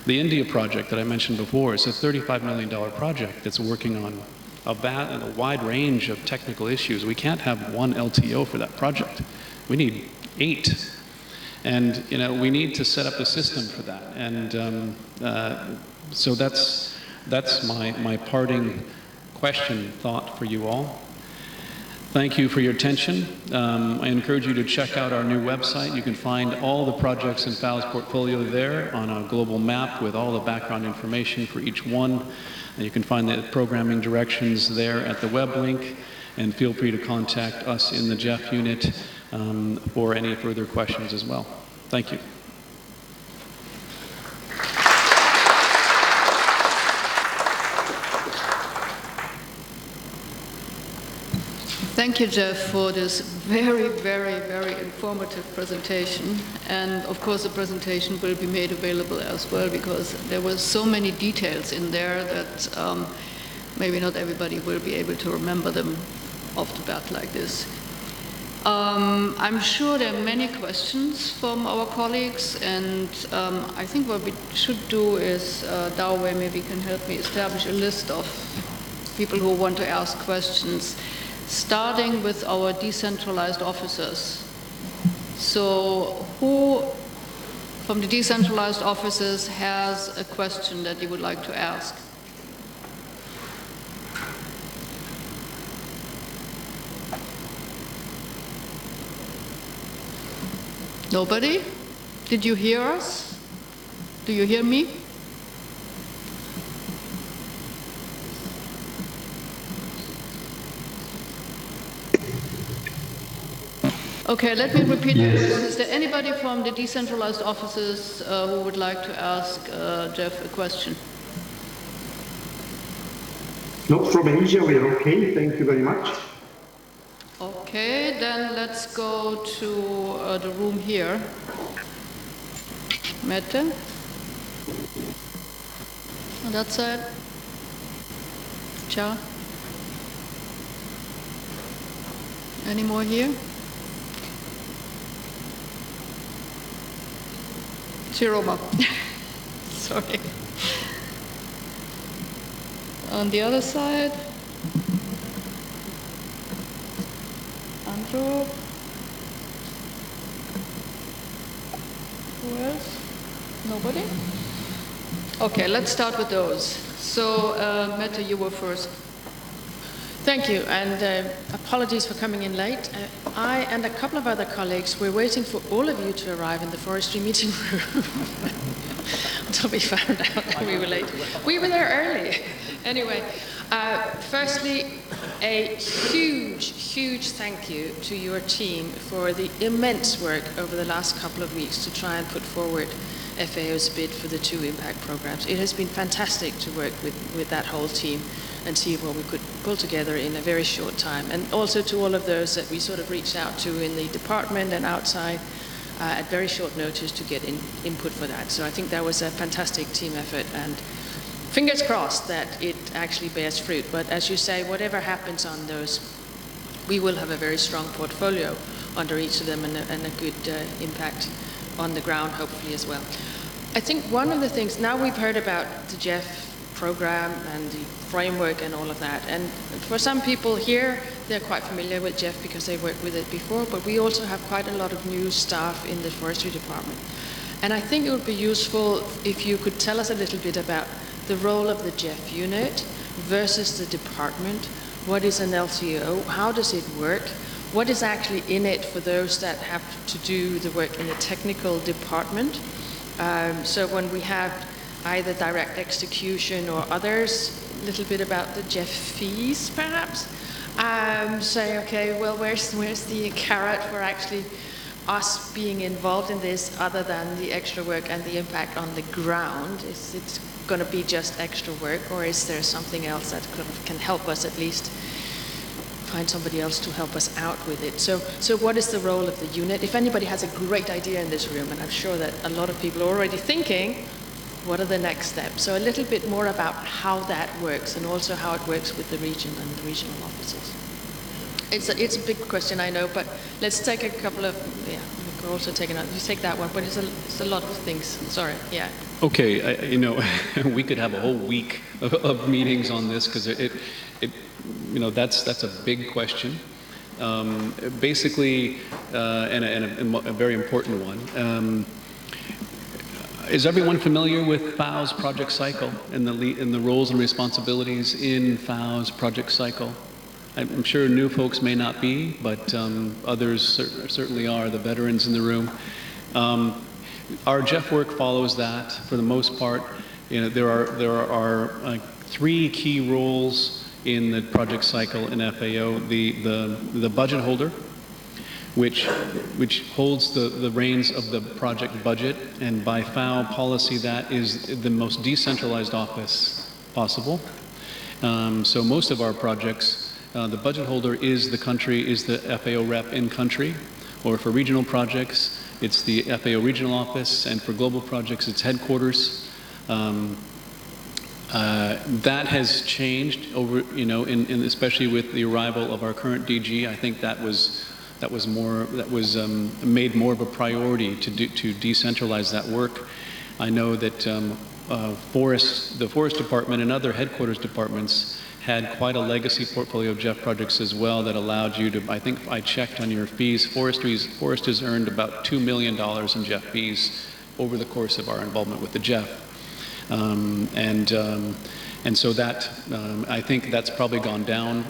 The India project that I mentioned before is a $35 million project that's working on a wide range of technical issues. We can't have one LTO for that project. We need 8. And we need to set up a system for that. And so that's my parting thought for you all. Thank you for your attention. I encourage you to check out our new website. You can find all the projects in FAO's portfolio there on a global map with all the background information for each one. And you can find the programming directions there at the web link. And feel free to contact us in the GEF unit for any further questions as well. Thank you. Thank you, Jeff, for this very, very, very informative presentation. And of course, the presentation will be made available as well, because there were so many details in there that maybe not everybody will be able to remember them off the bat like this. I'm sure there are many questions from our colleagues, and I think what we should do is, Dawe, maybe you can help me establish a list of people who want to ask questions, starting with our decentralized officers. So who from the decentralized officers has a question that you would like to ask? Nobody? Did you hear us? Do you hear me? Okay, let me repeat the question. Is there anybody from the decentralized offices who would like to ask Jeff a question? Not from Asia, we are okay. Thank you very much. Okay, then let's go to the room here. Mette? On that side? Cha? Any more here? Chiroma. Sorry. On the other side? Andrew? Who else? Nobody? Okay, let's start with those. So, Mette, you were first. Thank you, and apologies for coming in late. I and a couple of other colleagues were waiting for all of you to arrive in the forestry meeting room until we found out that we were late. We were there early. Anyway, firstly, a huge thank you to your team for the immense work over the last couple of weeks to try and put forward FAO's bid for the 2 impact programs. It has been fantastic to work with that whole team and see what we could pull together in a very short time. And also to all of those that we sort of reached out to in the department and outside at very short notice to get input for that. So I think that was a fantastic team effort, and fingers crossed that it actually bears fruit. But as you say, whatever happens on those, we will have a very strong portfolio under each of them and a good impact on the ground, hopefully, as well. I think one of the things, now we've heard about the GEF program and the framework and all of that, and for some people here, they're quite familiar with GEF because they worked with it before, but we also have quite a lot of new staff in the forestry department. And I think it would be useful if you could tell us a little bit about the role of the GEF unit versus the department. What is an LTO? How does it work? What is actually in it for those that have to do the work in the technical department? So when we have either direct execution or others, a little bit about the GEF fees, perhaps. Say, okay, well, where's the carrot for actually us being involved in this other than the extra work and the impact on the ground? Is it going to be just extra work, or is there something else that can help us at least find somebody else to help us out with it? So what is the role of the unit? If anybody has a great idea in this room, and I'm sure that a lot of people are already thinking, what are the next steps? So a little bit more about how that works, and also how it works with the region and the regional offices. It's a big question, I know, but let's take a couple of, we could also take another, you take that one, but it's a lot of things. Sorry, yeah. Okay, we could have a whole week of meetings on this, because that's a big question. Basically, and a very important one. Is everyone familiar with FAO's project cycle and the roles and responsibilities in FAO's project cycle? I'm sure new folks may not be, but others certainly are, the veterans in the room. Our GEF work follows that for the most part. There are three key roles in the project cycle in FAO: the budget holder, which holds the reins of the project budget, and by FAO policy, that is the most decentralized office possible. So most of our projects, the budget holder is the FAO rep in country, or for regional projects, it's the FAO regional office, and for global projects, it's headquarters. That has changed over, especially with the arrival of our current DG. I think that was made more of a priority to decentralize that work. I know that the Forest Department and other headquarters departments had quite a legacy portfolio of GEF projects as well that allowed you to, I think I checked on your fees, Forest has earned about $2 million in GEF fees over the course of our involvement with the GEF. And so that, I think that's probably gone down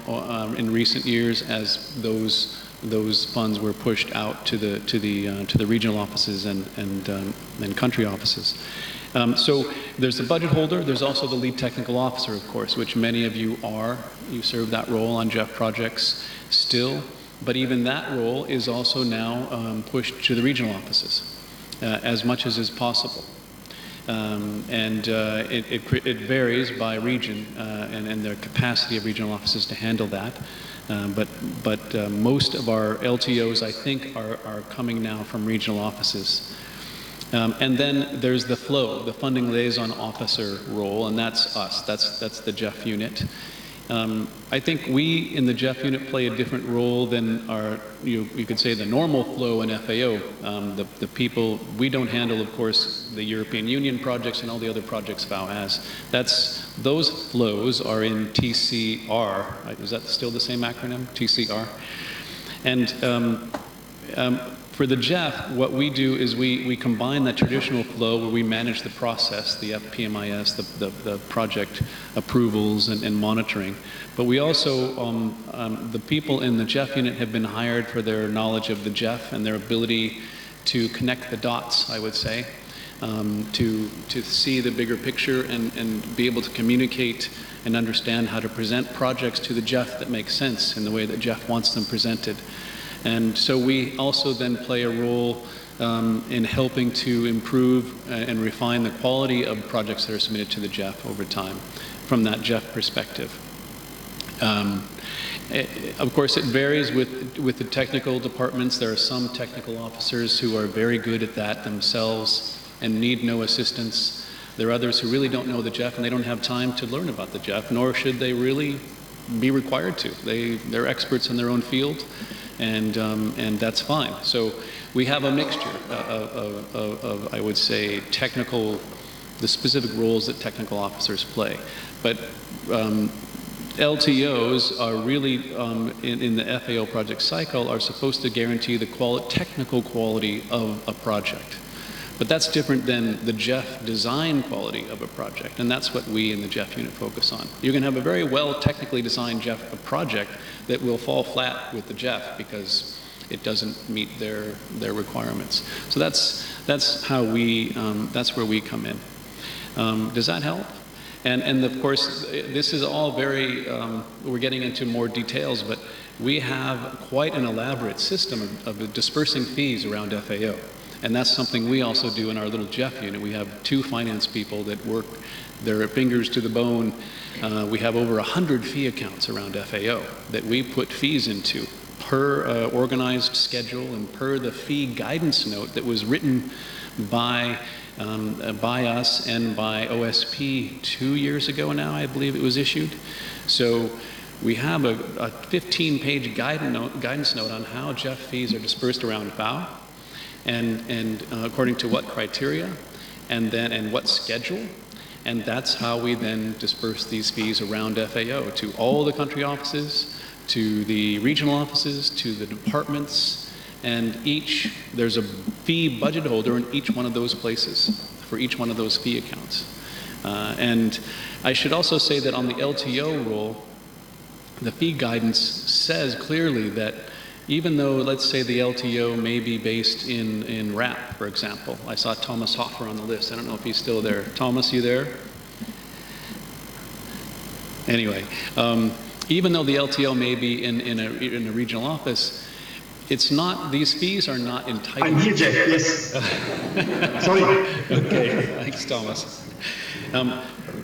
in recent years as those funds were pushed out to the regional offices and country offices. So there's the budget holder. There's also the lead technical officer, of course, which many of you are. You serve that role on GEF projects still, but even that role is also now pushed to the regional offices as much as is possible. It varies by region and their capacity of regional offices to handle that. But most of our LTOs, I think, are coming now from regional offices. And then there's the FLOW, the Funding Liaison Officer role, and that's us. That's the GEF unit. I think we in the GEF unit play a different role than you could say the normal flow in FAO. The people, we don't handle, of course, the European Union projects and all the other projects FAO has. Those flows are in TCR. Is that still the same acronym? TCR. And for the GEF, what we do is we combine that traditional flow where we manage the process, the FPMIS, the project approvals and monitoring. But we also, the people in the GEF unit have been hired for their knowledge of the GEF and their ability to connect the dots, I would say, to see the bigger picture and be able to communicate and understand how to present projects to the GEF that make sense in the way that GEF wants them presented. And so we also then play a role in helping to improve and refine the quality of projects that are submitted to the GEF over time from that GEF perspective. Of course, it varies with the technical departments. There are some technical officers who are very good at that themselves and need no assistance. There are others who really don't know the GEF and they don't have time to learn about the GEF, nor should they really be required to. They're experts in their own field, and that's fine. So we have a mixture of I would say, the specific roles that technical officers play. But LTOs are really, in the FAO project cycle, are supposed to guarantee the technical quality of a project. But that's different than the GEF design quality of a project, and that's what we in the GEF unit focus on. You can have a very well technically designed GEF project that will fall flat with the GEF because it doesn't meet their requirements. So that's how that's where we come in. Does that help? And of course, this is all very, we're getting into more details, but we have quite an elaborate system of dispersing fees around FAO. And that's something we also do in our little GEF unit. We have 2 finance people that work their fingers to the bone. We have over 100 fee accounts around FAO that we put fees into per organized schedule and per the fee guidance note that was written by us and by OSP 2 years ago now, I believe it was issued. So we have a 15-page guidance note on how GEF fees are dispersed around FAO, and according to what criteria, and what schedule, and that's how we then disperse these fees around FAO to all the country offices, to the regional offices, to the departments, and there's a fee budget holder in each one of those places for each one of those fee accounts. And I should also say that on the LTO rule, the fee guidance says clearly that even though, let's say, the LTO may be based in RAP, for example. I saw Thomas Hoffer on the list. I don't know if he's still there. Thomas, you there? Anyway, even though the LTO may be in a regional office, it's not, these fees are not entitled. I'm here, Jeff, yes. Sorry. Okay, thanks, Thomas.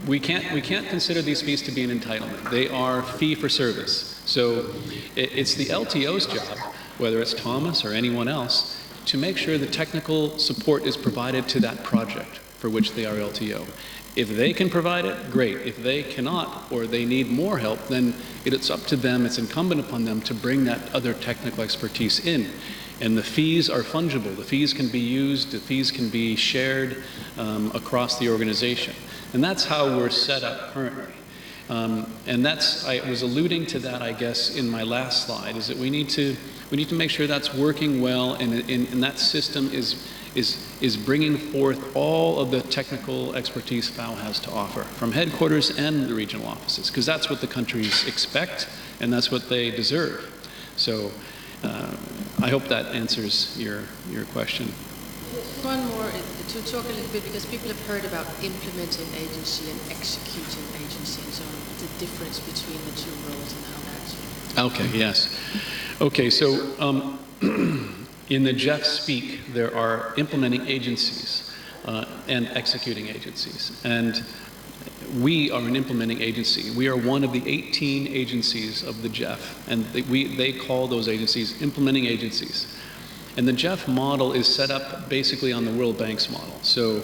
We can't consider these fees to be an entitlement. They are fee for service. So it's the LTO's job, whether it's Thomas or anyone else, to make sure the technical support is provided to that project for which they are LTO. If they can provide it, great. If they cannot, or they need more help, then it's up to them, it's incumbent upon them to bring that other technical expertise in. And the fees are fungible. The fees can be used, the fees can be shared across the organization. And that's how we're set up currently. And I was alluding to that, I guess, in my last slide, is that we need to make sure that's working well, and that system is bringing forth all of the technical expertise FAO has to offer, from headquarters and the regional offices, because that's what the countries expect, and that's what they deserve. So I hope that answers your question. One more to talk a little bit, because people have heard about implementing agency and executing agency, and so the difference between the 2 roles and how that's. Okay, yes. Okay, so in the GEF speak, there are implementing agencies and executing agencies. And we are an implementing agency. We are one of the 18 agencies of the GEF, and they call those agencies implementing agencies. And the GEF model is set up basically on the World Bank's model. So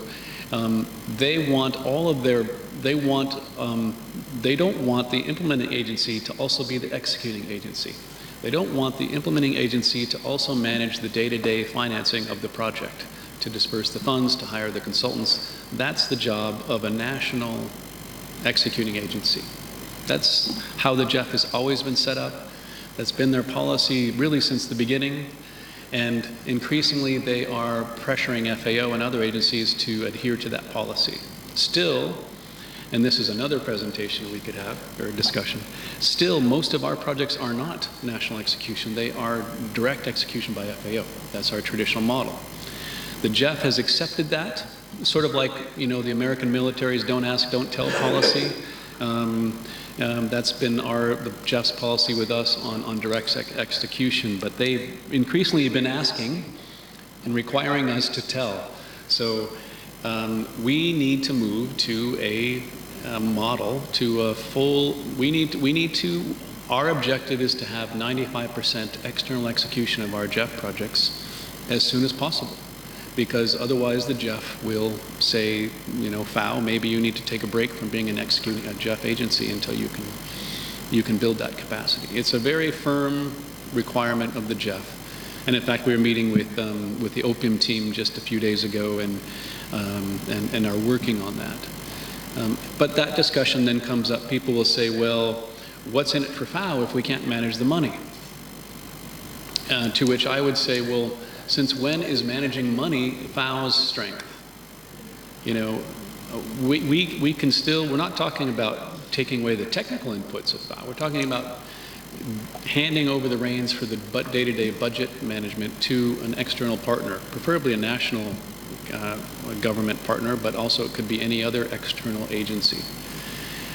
they want all of their, they don't want the implementing agency to also be the executing agency. They don't want the implementing agency to also manage the day-to-day financing of the project, to disperse the funds, to hire the consultants. That's the job of a national executing agency. That's how the GEF has always been set up. That's been their policy really since the beginning. And increasingly, they are pressuring FAO and other agencies to adhere to that policy. Still, and this is another presentation we could have, or discussion, still most of our projects are not national execution. They are direct execution by FAO. That's our traditional model. The GEF has accepted that, sort of like, you know, the American military's don't ask, don't tell policy. That's been the GEF's policy with us on direct execution, but they've increasingly been asking and requiring us to tell. So we need to move to a model, to a full, our objective is to have 95% external execution of our GEF projects as soon as possible. because otherwise the GEF will say, you know, FAO, maybe you need to take a break from being an executing a GEF agency until you can build that capacity. It's a very firm requirement of the GEF. And in fact, we were meeting with the OPIM team just a few days ago and are working on that. But that discussion then comes up. People will say, well, what's in it for FAO if we can't manage the money? To which I would say, well, since when is managing money FAO's strength? You know, we can still, we're not talking about taking away the technical inputs of FAO. We're talking about handing over the reins for the day-to-day budget management to an external partner, preferably a national government partner, but also it could be any other external agency.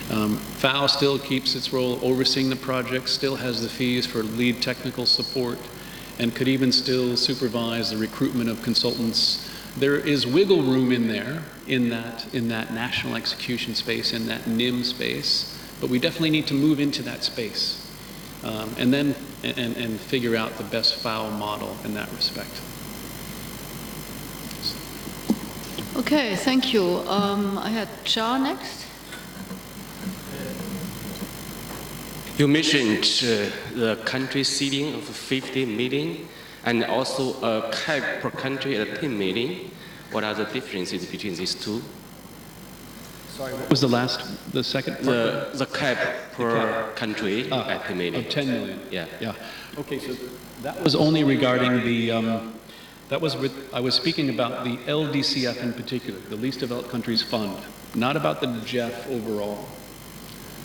FAO still keeps its role overseeing the project, still has the fees for lead technical support, and could even still supervise the recruitment of consultants. There is wiggle room in there, in that national execution space, in that NIM space, but we definitely need to move into that space. And then figure out the best FAO model in that respect. Okay, thank you. I had Cha next. You mentioned the country ceiling of 50 million and also a cap per country at 10 million. What are the differences between these two? Sorry, what was the second part? The cap per country at 10 million. Of 10 million. Yeah. Yeah. Okay, so that was only regarding the, I was speaking about the LDCF in particular, the Least Developed Countries Fund, not about the GEF overall.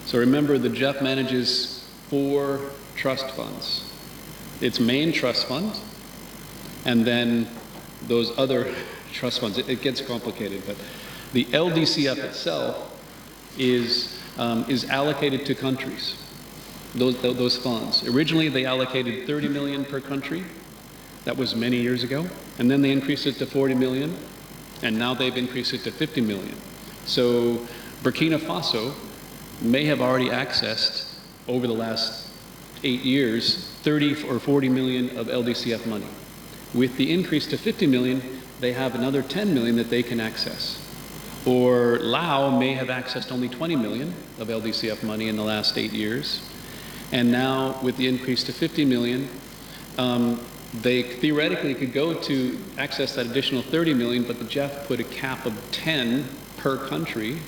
So remember, the GEF manages 4 trust funds. Its main trust fund, and then those other trust funds. It gets complicated, but the LDCF itself is allocated to countries, those funds. Originally, they allocated 30 million per country. That was many years ago. And then they increased it to 40 million, and now they've increased it to 50 million. So Burkina Faso may have already accessed, over the last 8 years, 30 or 40 million of LDCF money. With the increase to 50 million, they have another 10 million that they can access. Or Laos may have accessed only 20 million of LDCF money in the last 8 years. And now, with the increase to 50 million, they theoretically could go to access that additional 30 million, but the GEF put a cap of 10 per country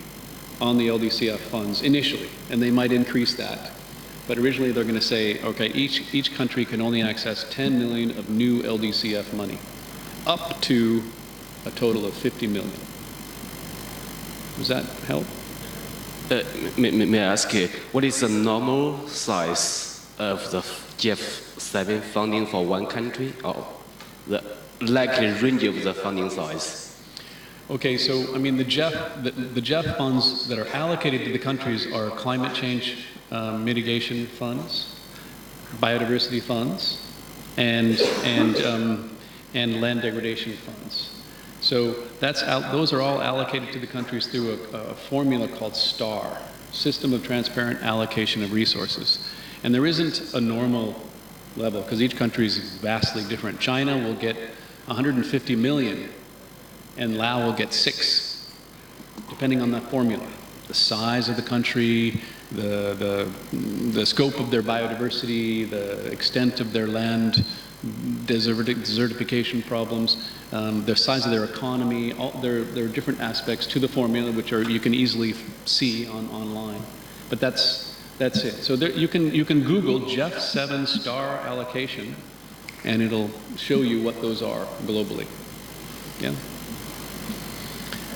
on the LDCF funds initially, and they might increase that. But originally they're going to say, okay, each country can only access 10 million of new LDCF money, up to a total of 50 million. Does that help? May I ask you, what is the normal size of the GEF-7 funding for one country, or the likely range of the funding size? Okay, so I mean the GEF funds that are allocated to the countries are climate change mitigation funds, biodiversity funds, and land degradation funds. So those are all allocated to the countries through a formula called STAR, System of Transparent Allocation of Resources. And there isn't a normal level, because each country is vastly different. China will get 150 million, and Laos will get 6, depending on that formula. The size of the country, the scope of their biodiversity, the extent of their land, desertification problems, the size of their economy. There are different aspects to the formula which you can easily see online. But that's it. So you can Google GEF-7 STAR allocation, and it'll show you what those are globally. Yeah.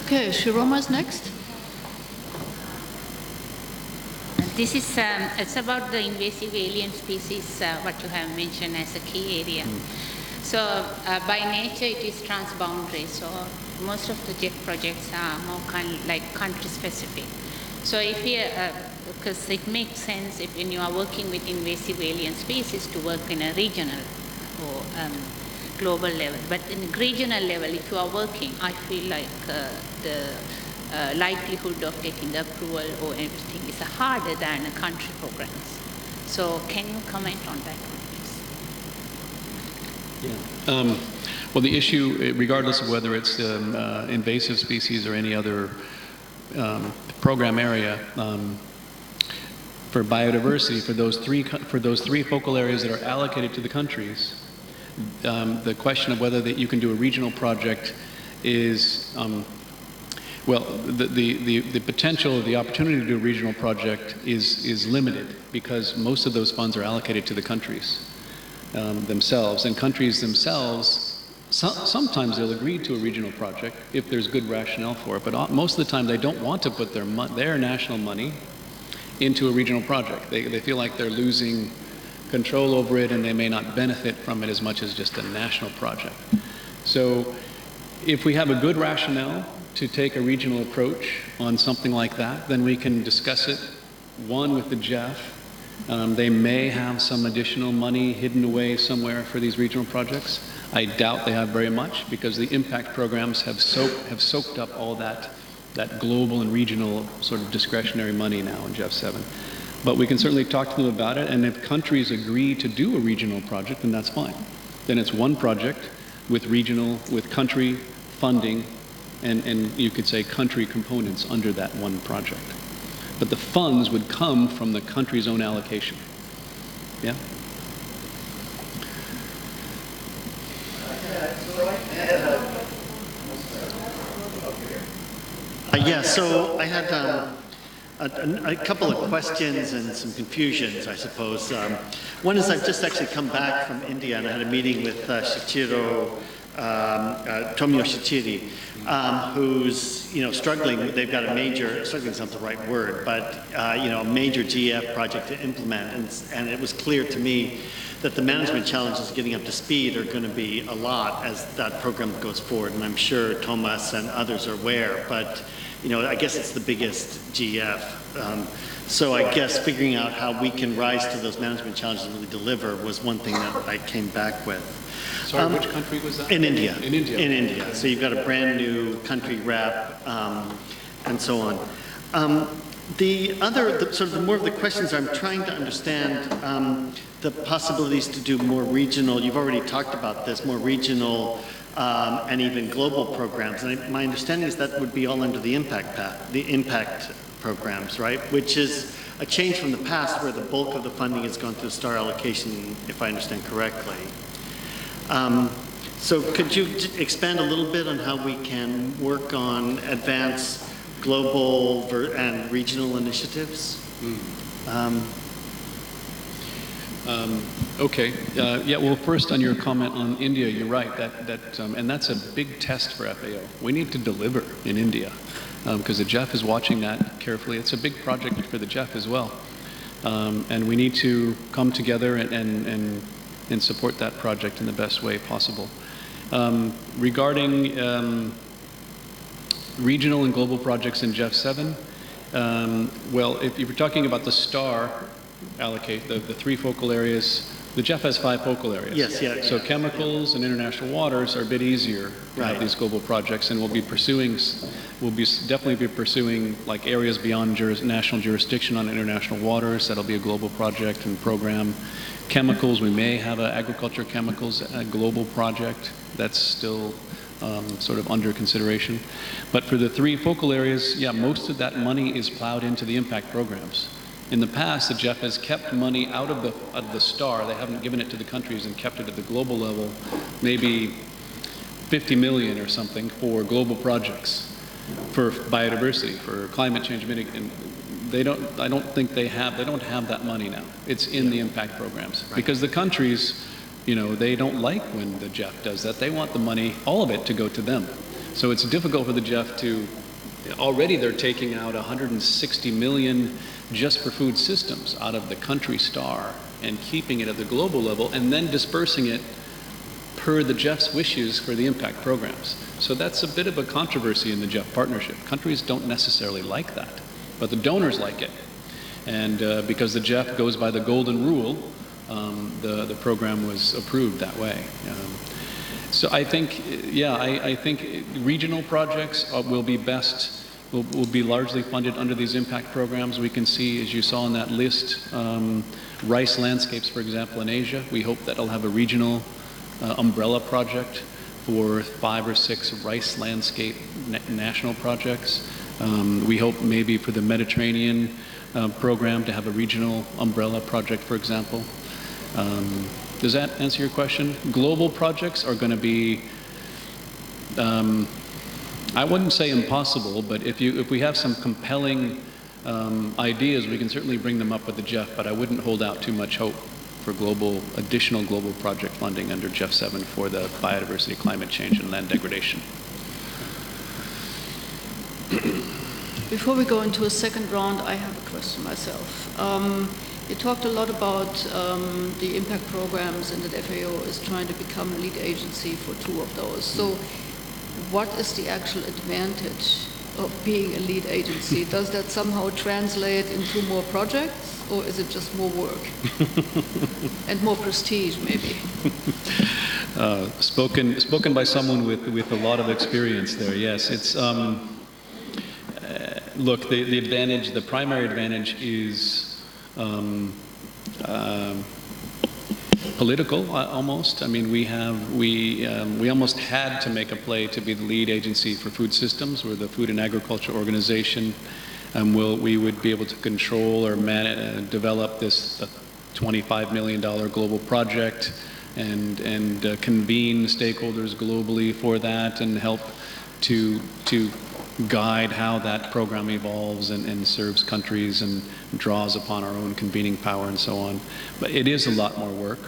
Okay, Shiroma's next. This is, it's about the invasive alien species, what you have mentioned as a key area. So by nature it is transboundary, so most of the GEF projects are more like country specific. So if you, because it makes sense if when you are working with invasive alien species to work in a regional or global level. But in the regional level, if you are working, I feel like the likelihood of getting the approval or everything is harder than a country programs. So can you comment on that one, Well, the issue, regardless of whether it's invasive species or any other program area, for biodiversity, for those three focal areas that are allocated to the countries, the question of whether you can do a regional project is, well, the potential, the opportunity to do a regional project is limited because most of those funds are allocated to the countries themselves, and countries themselves, sometimes they'll agree to a regional project if there's good rationale for it, but most of the time they don't want to put their national money into a regional project. They feel like they're losing control over it and they may not benefit from it as much as just a national project. So if we have a good rationale to take a regional approach on something like that, then we can discuss it, one, with the GEF. They may have some additional money hidden away somewhere for these regional projects. I doubt they have very much because the impact programs have soaked up all that global and regional sort of discretionary money now in GEF-7. But we can certainly talk to them about it, and if countries agree to do a regional project, then that's fine. Then it's one project with country funding, and you could say country components under that one project. But the funds would come from the country's own allocation. Yeah? Yeah, so I had a couple of questions and some confusions, I suppose. One is I've just actually come back from India and I had a meeting with Tomio Shichiri, who's struggling. They've got a major, struggling is not the right word, but a major GEF project to implement, and it was clear to me that the management challenges getting up to speed are going to be a lot as that program goes forward, and I'm sure Thomas and others are aware, but I guess it's the biggest GEF. So I guess figuring out how we can rise to those management challenges and really deliver was one thing that I came back with. Sorry, which country was that? In India. In India. In India. So you've got a brand new country rep and so on. More of the questions I'm trying to understand the possibilities to do more regional, you've already talked about this, more regional and even global programs. And my understanding is that would be all under the impact programs, right? Which is a change from the past where the bulk of the funding has gone through star allocation, if I understand correctly. So could you expand a little bit on how we can work on advanced global and regional initiatives? Okay. Yeah. Well, first on your comment on India, you're right. And that's a big test for FAO. We need to deliver in India because the GEF is watching that carefully. It's a big project for the GEF as well, and we need to come together and support that project in the best way possible. Regarding regional and global projects in GEF-7, well, if you're talking about the STAR allocate, the three focal areas, the GEF has 5 focal areas. Yes, yeah. So chemicals and international waters are a bit easier to have these global projects, and we'll definitely be pursuing like areas beyond national jurisdiction on international waters. That'll be a global project and program. Chemicals, we may have an agriculture chemicals global project. That's still sort of under consideration. But for the 3 focal areas, yeah, most of that money is plowed into the impact programs. In the past, the GEF has kept money out of the STAR. They haven't given it to the countries and kept it at the global level, maybe 50 million or something for global projects, for biodiversity, for climate change mitigation. I don't think they don't have that money now. It's in the impact programs. Right. Because the countries, they don't like when the GEF does that. They want the money, all of it, to go to them. So it's difficult for the GEF already they're taking out 160 million just for food systems out of the country STAR and keeping it at the global level and then dispersing it per the GEF's wishes for the impact programs. So that's a bit of a controversy in the GEF partnership. Countries don't necessarily like that, but the donors like it. And because the GEF goes by the golden rule, the program was approved that way. So I think, I think regional projects will be largely funded under these impact programs. We can see, as you saw on that list, rice landscapes, for example, in Asia. We hope that'll have a regional umbrella project for 5 or 6 rice landscape national projects. We hope maybe for the Mediterranean program to have a regional umbrella project, for example. Does that answer your question? Global projects are going to be, I wouldn't say impossible, but if we have some compelling ideas, we can certainly bring them up with the GEF, but I wouldn't hold out too much hope for additional global project funding under GEF-7 for the biodiversity, climate change, and land degradation. Before we go into a second round, I have a question myself. You talked a lot about the impact programs and that FAO is trying to become a lead agency for 2 of those. So what is the actual advantage of being a lead agency? Does that somehow translate into more projects, or is it just more work? And more prestige, maybe? Spoken by someone with a lot of experience there, yes. It's, look, the primary advantage is political, almost. I mean, we almost had to make a play to be the lead agency for food systems. We're the Food and Agriculture Organization. We would be able to control or develop this $25 million global project and convene stakeholders globally for that and help to guide how that program evolves and serves countries and draws upon our own convening power and so on. But it is a lot more work.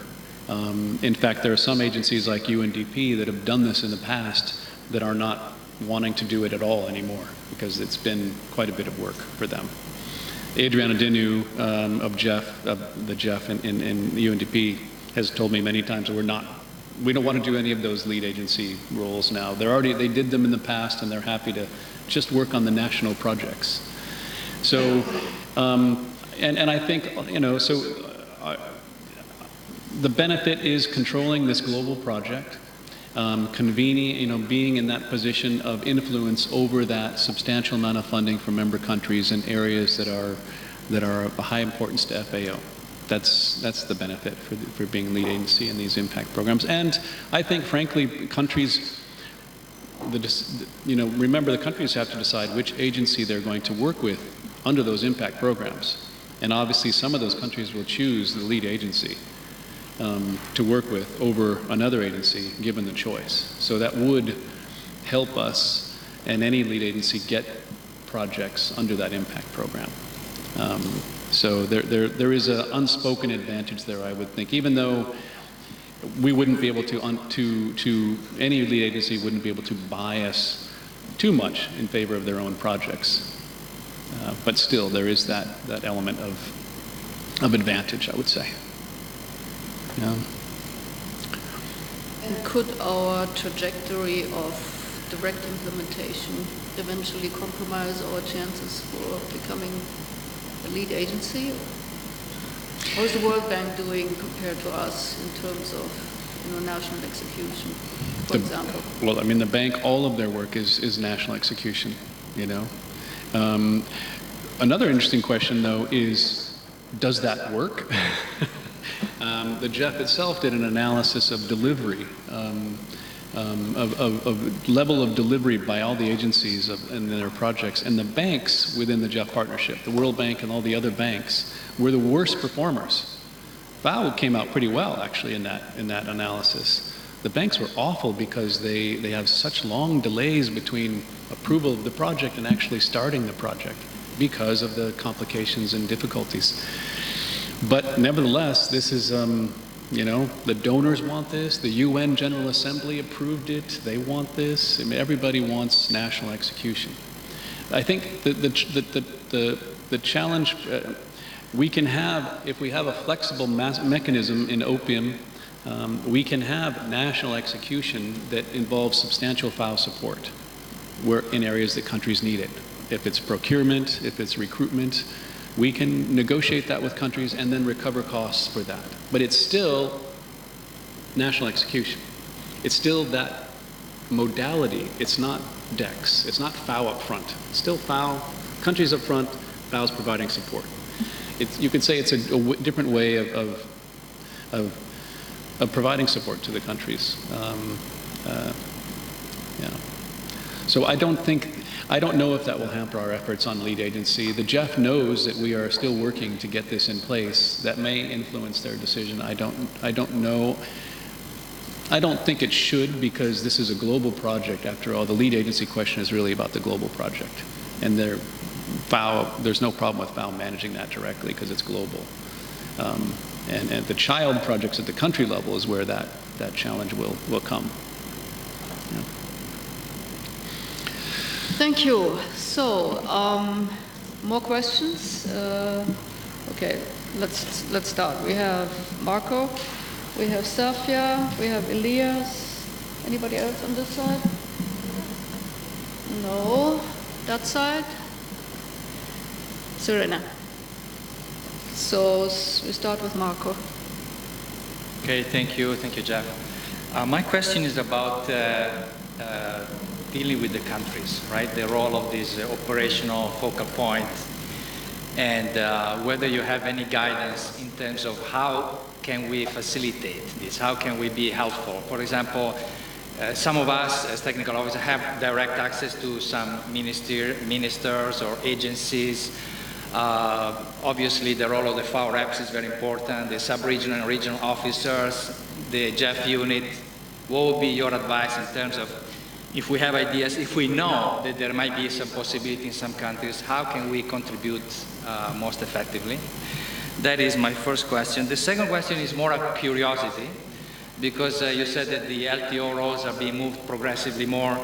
In fact, there are some agencies like UNDP that have done this in the past that are not wanting to do it at all anymore because it's been quite a bit of work for them. Adriana Dinu of the GEF in UNDP has told me many times that we don't want to do any of those lead agency roles now. They did them in the past and they're happy to just work on the national projects. So, and I think, the benefit is controlling this global project, convening, being in that position of influence over that substantial amount of funding from member countries in areas that are of high importance to FAO. That's the benefit for being lead agency in these impact programs. And I think, frankly, countries, remember the countries have to decide which agency they're going to work with under those impact programs. And obviously some of those countries will choose the lead agency to work with over another agency given the choice. So that would help us and any lead agency get projects under that impact program. So there is an unspoken advantage there, I would think, even though we wouldn't be able to any lead agency wouldn't be able to bias too much in favor of their own projects. But still, there is that element of advantage, I would say. Yeah. And could our trajectory of direct implementation eventually compromise our chances for becoming a lead agency? How is the World Bank doing compared to us in terms of national execution, for example? Well, I mean, the bank, all of their work is national execution, Another interesting question, though, is, does that work? The GEF itself did an analysis of delivery, of level of delivery by all the agencies in their projects, and the banks within the GEF partnership, the World Bank and all the other banks, were the worst performers. FAO came out pretty well, actually, in that analysis. The banks were awful because they have such long delays between approval of the project and actually starting the project because of the complications and difficulties. But nevertheless, this is, the donors want this, the UN General Assembly approved it, they want this. I mean, everybody wants national execution. I think the challenge we can have, if we have a flexible mechanism in opium, we can have national execution that involves substantial FAO support in areas that countries need it. If it's procurement, if it's recruitment, we can negotiate that with countries and then recover costs for that. But it's still national execution. It's still that modality. It's not DEX. It's not FAO up front. It's still FAO, countries up front, FAO's providing support. You could say it's a different way of providing support to the countries. Yeah. So I don't know if that will hamper our efforts on lead agency. The GEF knows that we are still working to get this in place. That may influence their decision. I don't know. I don't think it should, because this is a global project. After all, the lead agency question is really about the global project. And there's no problem with FAO managing that directly because it's global. And the child projects at the country level is where that challenge will come. Yeah. Thank you. So, more questions? Okay, let's start. We have Marco, we have Safia, we have Elias. Anybody else on this side? No. That side? Serena. So we start with Marco. Okay, thank you, Jeff. My question is about dealing with the countries, right? The role of this operational focal point, and whether you have any guidance in terms of how can we facilitate this? How can we be helpful? For example, some of us as technical officers have direct access to some ministers or agencies. Obviously, the role of the FAO reps is very important, the sub-regional and regional officers, the GEF unit. What would be your advice in terms of, if we have ideas, if we know that there might be some possibility in some countries, how can we contribute most effectively? That is my first question. The second question is more a curiosity, because you said that the LTO roles are being moved progressively more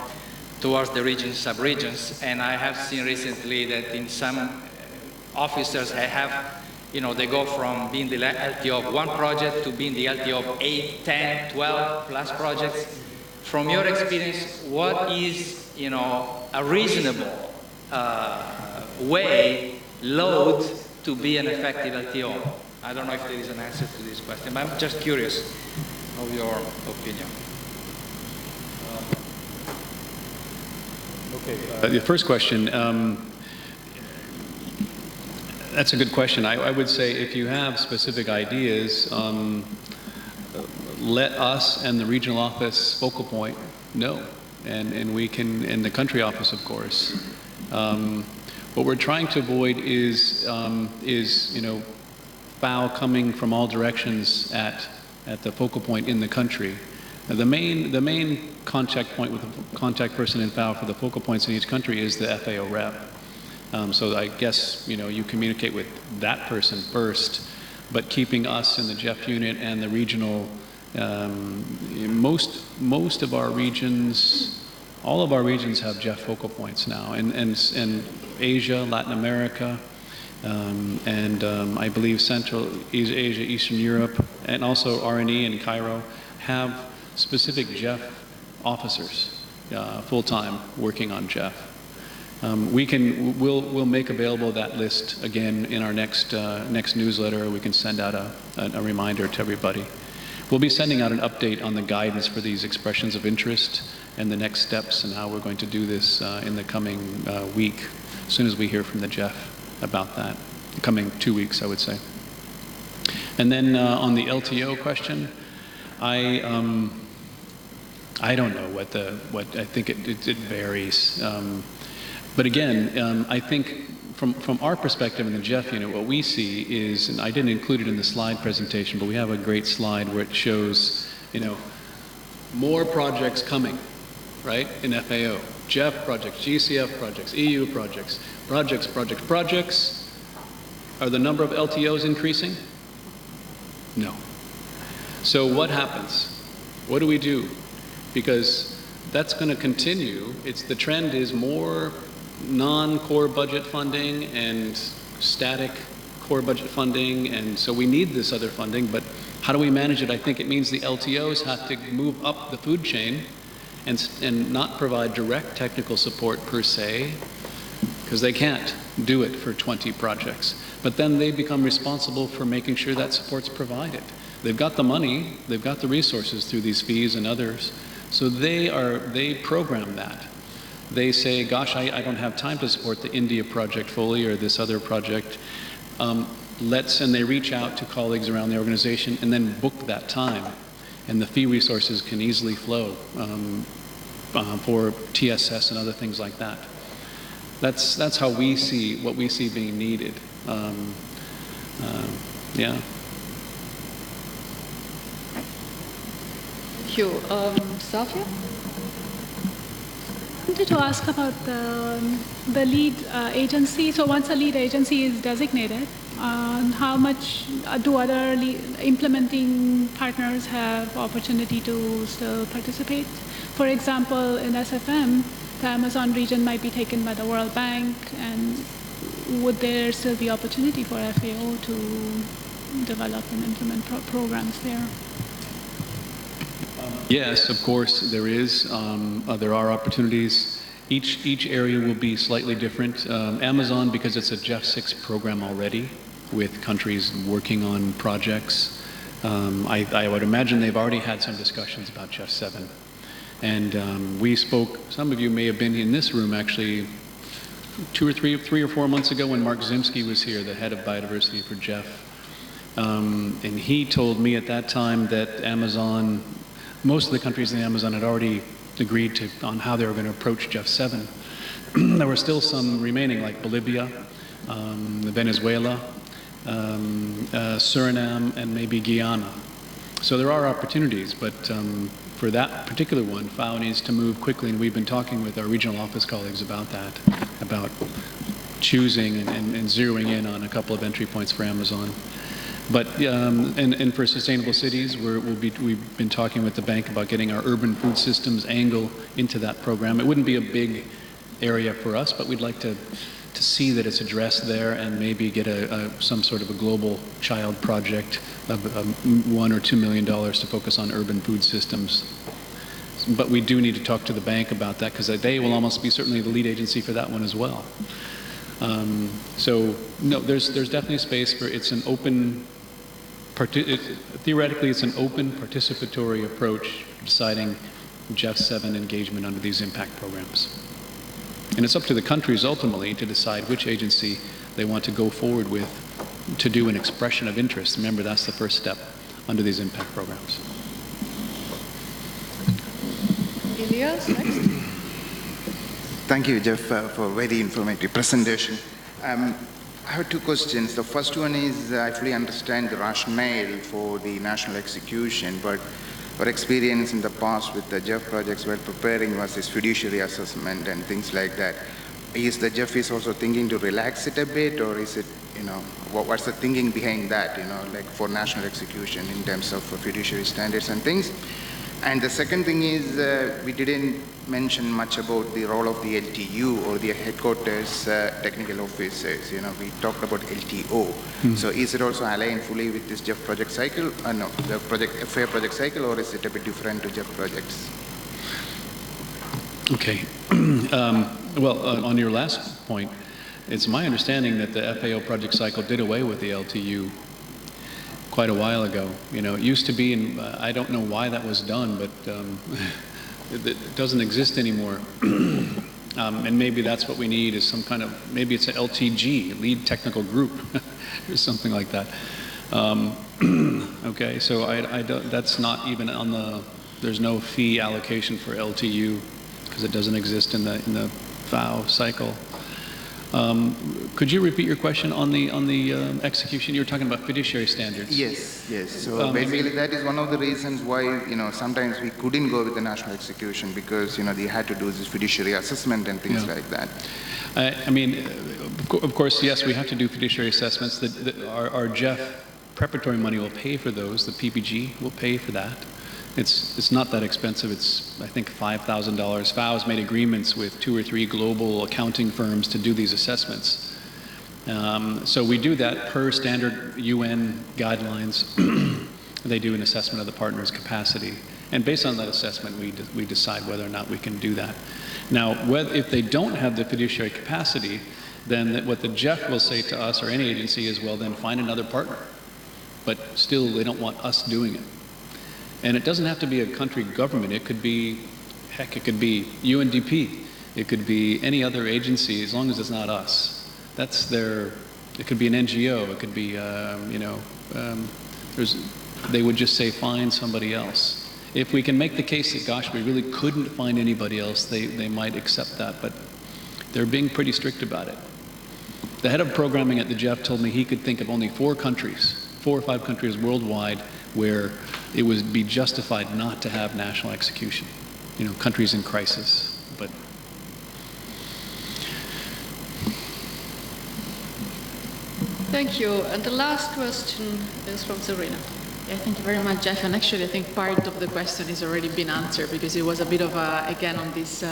towards the regions, sub-regions, and I have seen recently that in some officers they go from being the LTO of one project to being the LTO of 8, 10, 12 plus projects. From your experience, what is, a reasonable load to be an effective LTO? I don't know if there is an answer to this question, but I'm just curious of your opinion. Okay. The first question, that's a good question. I would say if you have specific ideas, let us and the regional office focal point know, and we can, and the country office, of course. What we're trying to avoid is FAO coming from all directions at the focal point in the country. Now, the main contact point with the contact person in FAO for the focal points in each country is the FAO rep. So I guess you communicate with that person first, but keeping us in the GEF unit and the regional. Most of our regions, all of our regions have GEF focal points now, and Asia, Latin America, and I believe Central Asia, Eastern Europe, and also RNE in Cairo have specific GEF officers full-time working on GEF. We'll make available that list again in our next newsletter. We can send out a reminder to everybody. We'll be sending out an update on the guidance for these expressions of interest and the next steps and how we're going to do this in the coming week, as soon as we hear from the GEF about that. The coming 2 weeks, I would say. And then on the LTO question, I don't know what I think it varies. But again, I think from our perspective in the GEF unit, what we see is, and I didn't include it in the slide presentation, but we have a great slide where it shows, more projects coming, right, in FAO. GEF projects, GCF projects, EU projects, projects. Are the number of LTOs increasing? No. So what happens? What do we do? Because that's going to continue. The trend is more non-core budget funding and static core budget funding, and so we need this other funding, but how do we manage it? I think it means the LTOs have to move up the food chain and not provide direct technical support per se, because they can't do it for 20 projects. But then they become responsible for making sure that support's provided. They've got the money, they've got the resources through these fees and others, so they program that. They say, gosh, I don't have time to support the India project fully or this other project. And they reach out to colleagues around the organization and then book that time. and the fee resources can easily flow for TSS and other things like that. That's how we see what we see being needed. Yeah. Thank you. Safia? I wanted to ask about the lead agency. So once a lead agency is designated, how much do other implementing partners have opportunity to still participate? For example, in SFM, the Amazon region might be taken by the World Bank, and would there still be opportunity for FAO to develop and implement programs there? Yes, of course there is. There are opportunities. Each area will be slightly different. Amazon, because it's a GEF-6 program already, with countries working on projects, I would imagine they've already had some discussions about GEF-7. And we spoke, some of you may have been in this room actually, 3 or 4 months ago when Mark Zimsky was here, the head of biodiversity for GEF. And he told me at that time that Amazon, most of the countries in the Amazon had already agreed on how they were going to approach GEF-7. There were still some remaining, like Bolivia, Venezuela, Suriname, and maybe Guyana. So there are opportunities, but for that particular one, FAO needs to move quickly, and we've been talking with our regional office colleagues about that, about choosing and zeroing in on a couple of entry points for Amazon. But and for sustainable cities, we've been talking with the bank about getting our urban food systems angle into that program. It wouldn't be a big area for us, but we'd like to see that it's addressed there, and maybe get some sort of a global child project of $1 or $2 million to focus on urban food systems. But we do need to talk to the bank about that, because they will almost be certainly the lead agency for that one as well. So no, there's definitely space for it's an open. Theoretically, it's an open participatory approach to deciding GEF-7 engagement under these impact programs. And it's up to the countries ultimately to decide which agency they want to go forward with to do an expression of interest. Remember, that's the first step under these impact programs. Elias, next. Thank you, Jeff, for a very informative presentation. I have 2 questions. The first one is, I fully understand the rationale for the national execution, but our experience in the past with the GEF projects while preparing was this fiduciary assessment and things like that. Is the GEF is also thinking to relax it a bit, or is it, what's the thinking behind that, like for national execution in terms of fiduciary standards and things? And the second thing is, we didn't mention much about the role of the LTU or the headquarters technical officers. We talked about LTO. So is it also aligned fully with this GEF project cycle? No, the FAO project cycle, or is it a bit different to GEF projects? Okay. Well, on your last point, it's my understanding that the FAO project cycle did away with the LTU quite a while ago. It used to be, and I don't know why that was done, but it doesn't exist anymore. And maybe that's what we need, is some kind of, maybe it's an LTG, lead technical group, or something like that. Okay, so I don't, that's not even on the, there's no fee allocation for LTU, because it doesn't exist in the FAO cycle. Could you repeat your question on the execution? You were talking about fiduciary standards. Yes. So basically, that is one of the reasons why sometimes we couldn't go with the national execution, because they had to do this fiduciary assessment and things like that. I mean, of course, yes, we have to do fiduciary assessments. Our GEF preparatory money will pay for those. The PPG will pay for that. It's not that expensive. It's, I think, $5,000. FAO has made agreements with 2 or 3 global accounting firms to do these assessments. So we do that per standard UN guidelines. They do an assessment of the partner's capacity. And based on that assessment, we decide whether or not we can do that. Now, if they don't have the fiduciary capacity, then what the GEF will say to us, or any agency, is, well, then find another partner. But still, they don't want us doing it. And it doesn't have to be a country government. It could be, heck, it could be UNDP. It could be any other agency, as long as it's not us. That's their, it could be an NGO. It could be, they would just say, find somebody else. If we can make the case that, gosh, we really couldn't find anybody else, they might accept that, but they're being pretty strict about it. The head of programming at the GEF told me he could think of only 4 or 5 countries worldwide where it would be justified not to have national execution. You know, countries in crisis. But thank you. And the last question is from Serena. Yeah, thank you very much, Jeff. And actually, I think part of the question has already been answered because it was a bit of a, again, on this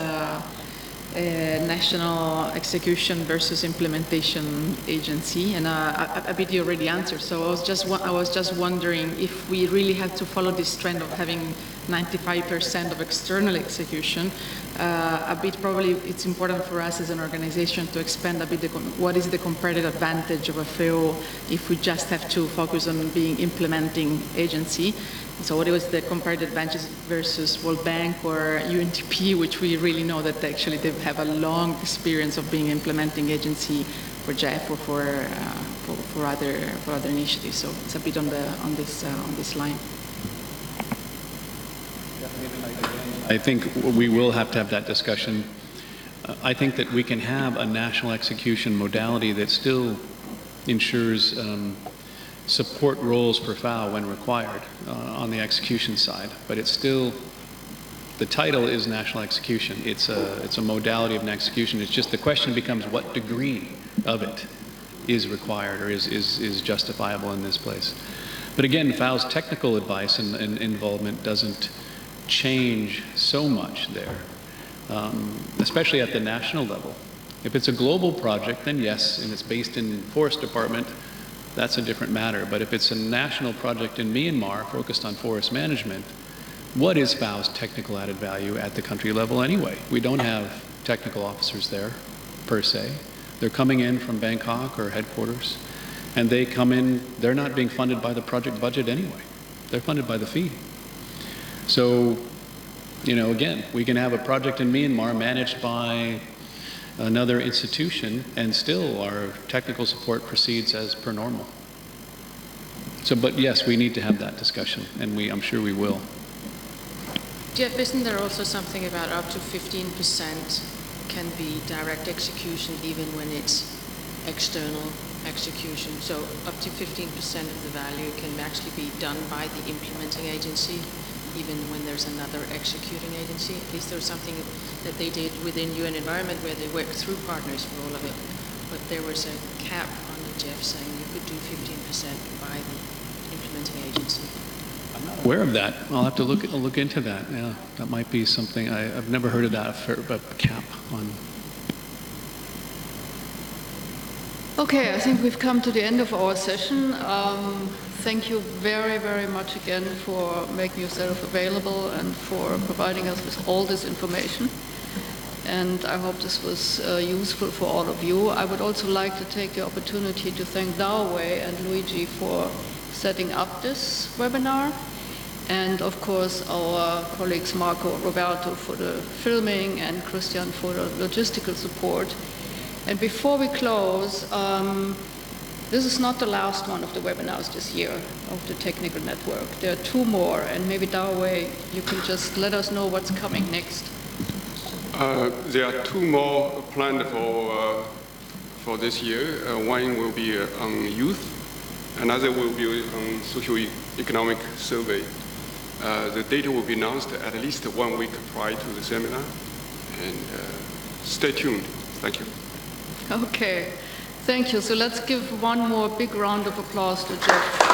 national execution versus implementation agency, and a bit you already answered. So I was just wondering if we really have to follow this trend of having 95% of external execution. A bit probably it's important for us as an organization to expand a bit what is the comparative advantage of a FAO if we just have to focus on being implementing agency. So what was the comparative advantages versus World Bank or UNDP, which we really know that actually they have a long experience of being implementing agency for GEF or for other initiatives. So it's a bit on this line. I think we will have to have that discussion. I think that we can have a national execution modality that still ensures support roles for FAO when required on the execution side, but it's still, the title is national execution. It's a modality of an execution. It's just the question becomes what degree of it is required or is justifiable in this place. But again, FAO's technical advice and involvement doesn't change so much there, especially at the national level. If it's a global project, then yes, and it's based in Forest Department, that's a different matter. But if it's a national project in Myanmar focused on forest management, what is FAO's technical added value at the country level anyway? We don't have technical officers there, per se. They're coming in from Bangkok or headquarters, and they come in, they're not being funded by the project budget anyway. They're funded by the fee. So, you know, again, we can have a project in Myanmar managed by another institution, and still our technical support proceeds as per normal. So, but yes, we need to have that discussion, and I'm sure we will. Jeff, isn't there also something about up to 15% can be direct execution even when it's external execution? So up to 15% of the value can actually be done by the implementing agency, even when there's another executing agency. At least there's something that they did within UN Environment where they worked through partners for all of it. But there was a cap on the GEF saying you could do 15% by the implementing agency. I'm not aware of that. I'll have to look into that. Yeah, that might be something I've never heard of that, a cap on. Okay, I think we've come to the end of our session. Thank you very, very much again for making yourself available and for providing us with all this information. And I hope this was useful for all of you. I would also like to take the opportunity to thank Dawei and Luigi for setting up this webinar. And of course, our colleagues Marco, Roberto for the filming and Christian for the logistical support. And before we close, this is not the last one of the webinars this year of the Technical Network. There are 2 more, and maybe Dawei, you can just let us know what's coming next. There are 2 more planned for this year. One will be on youth, another will be on socio-economic survey. The data will be announced at least 1 week prior to the seminar, and stay tuned. Thank you. Okay, thank you. So let's give one more big round of applause to Jeff.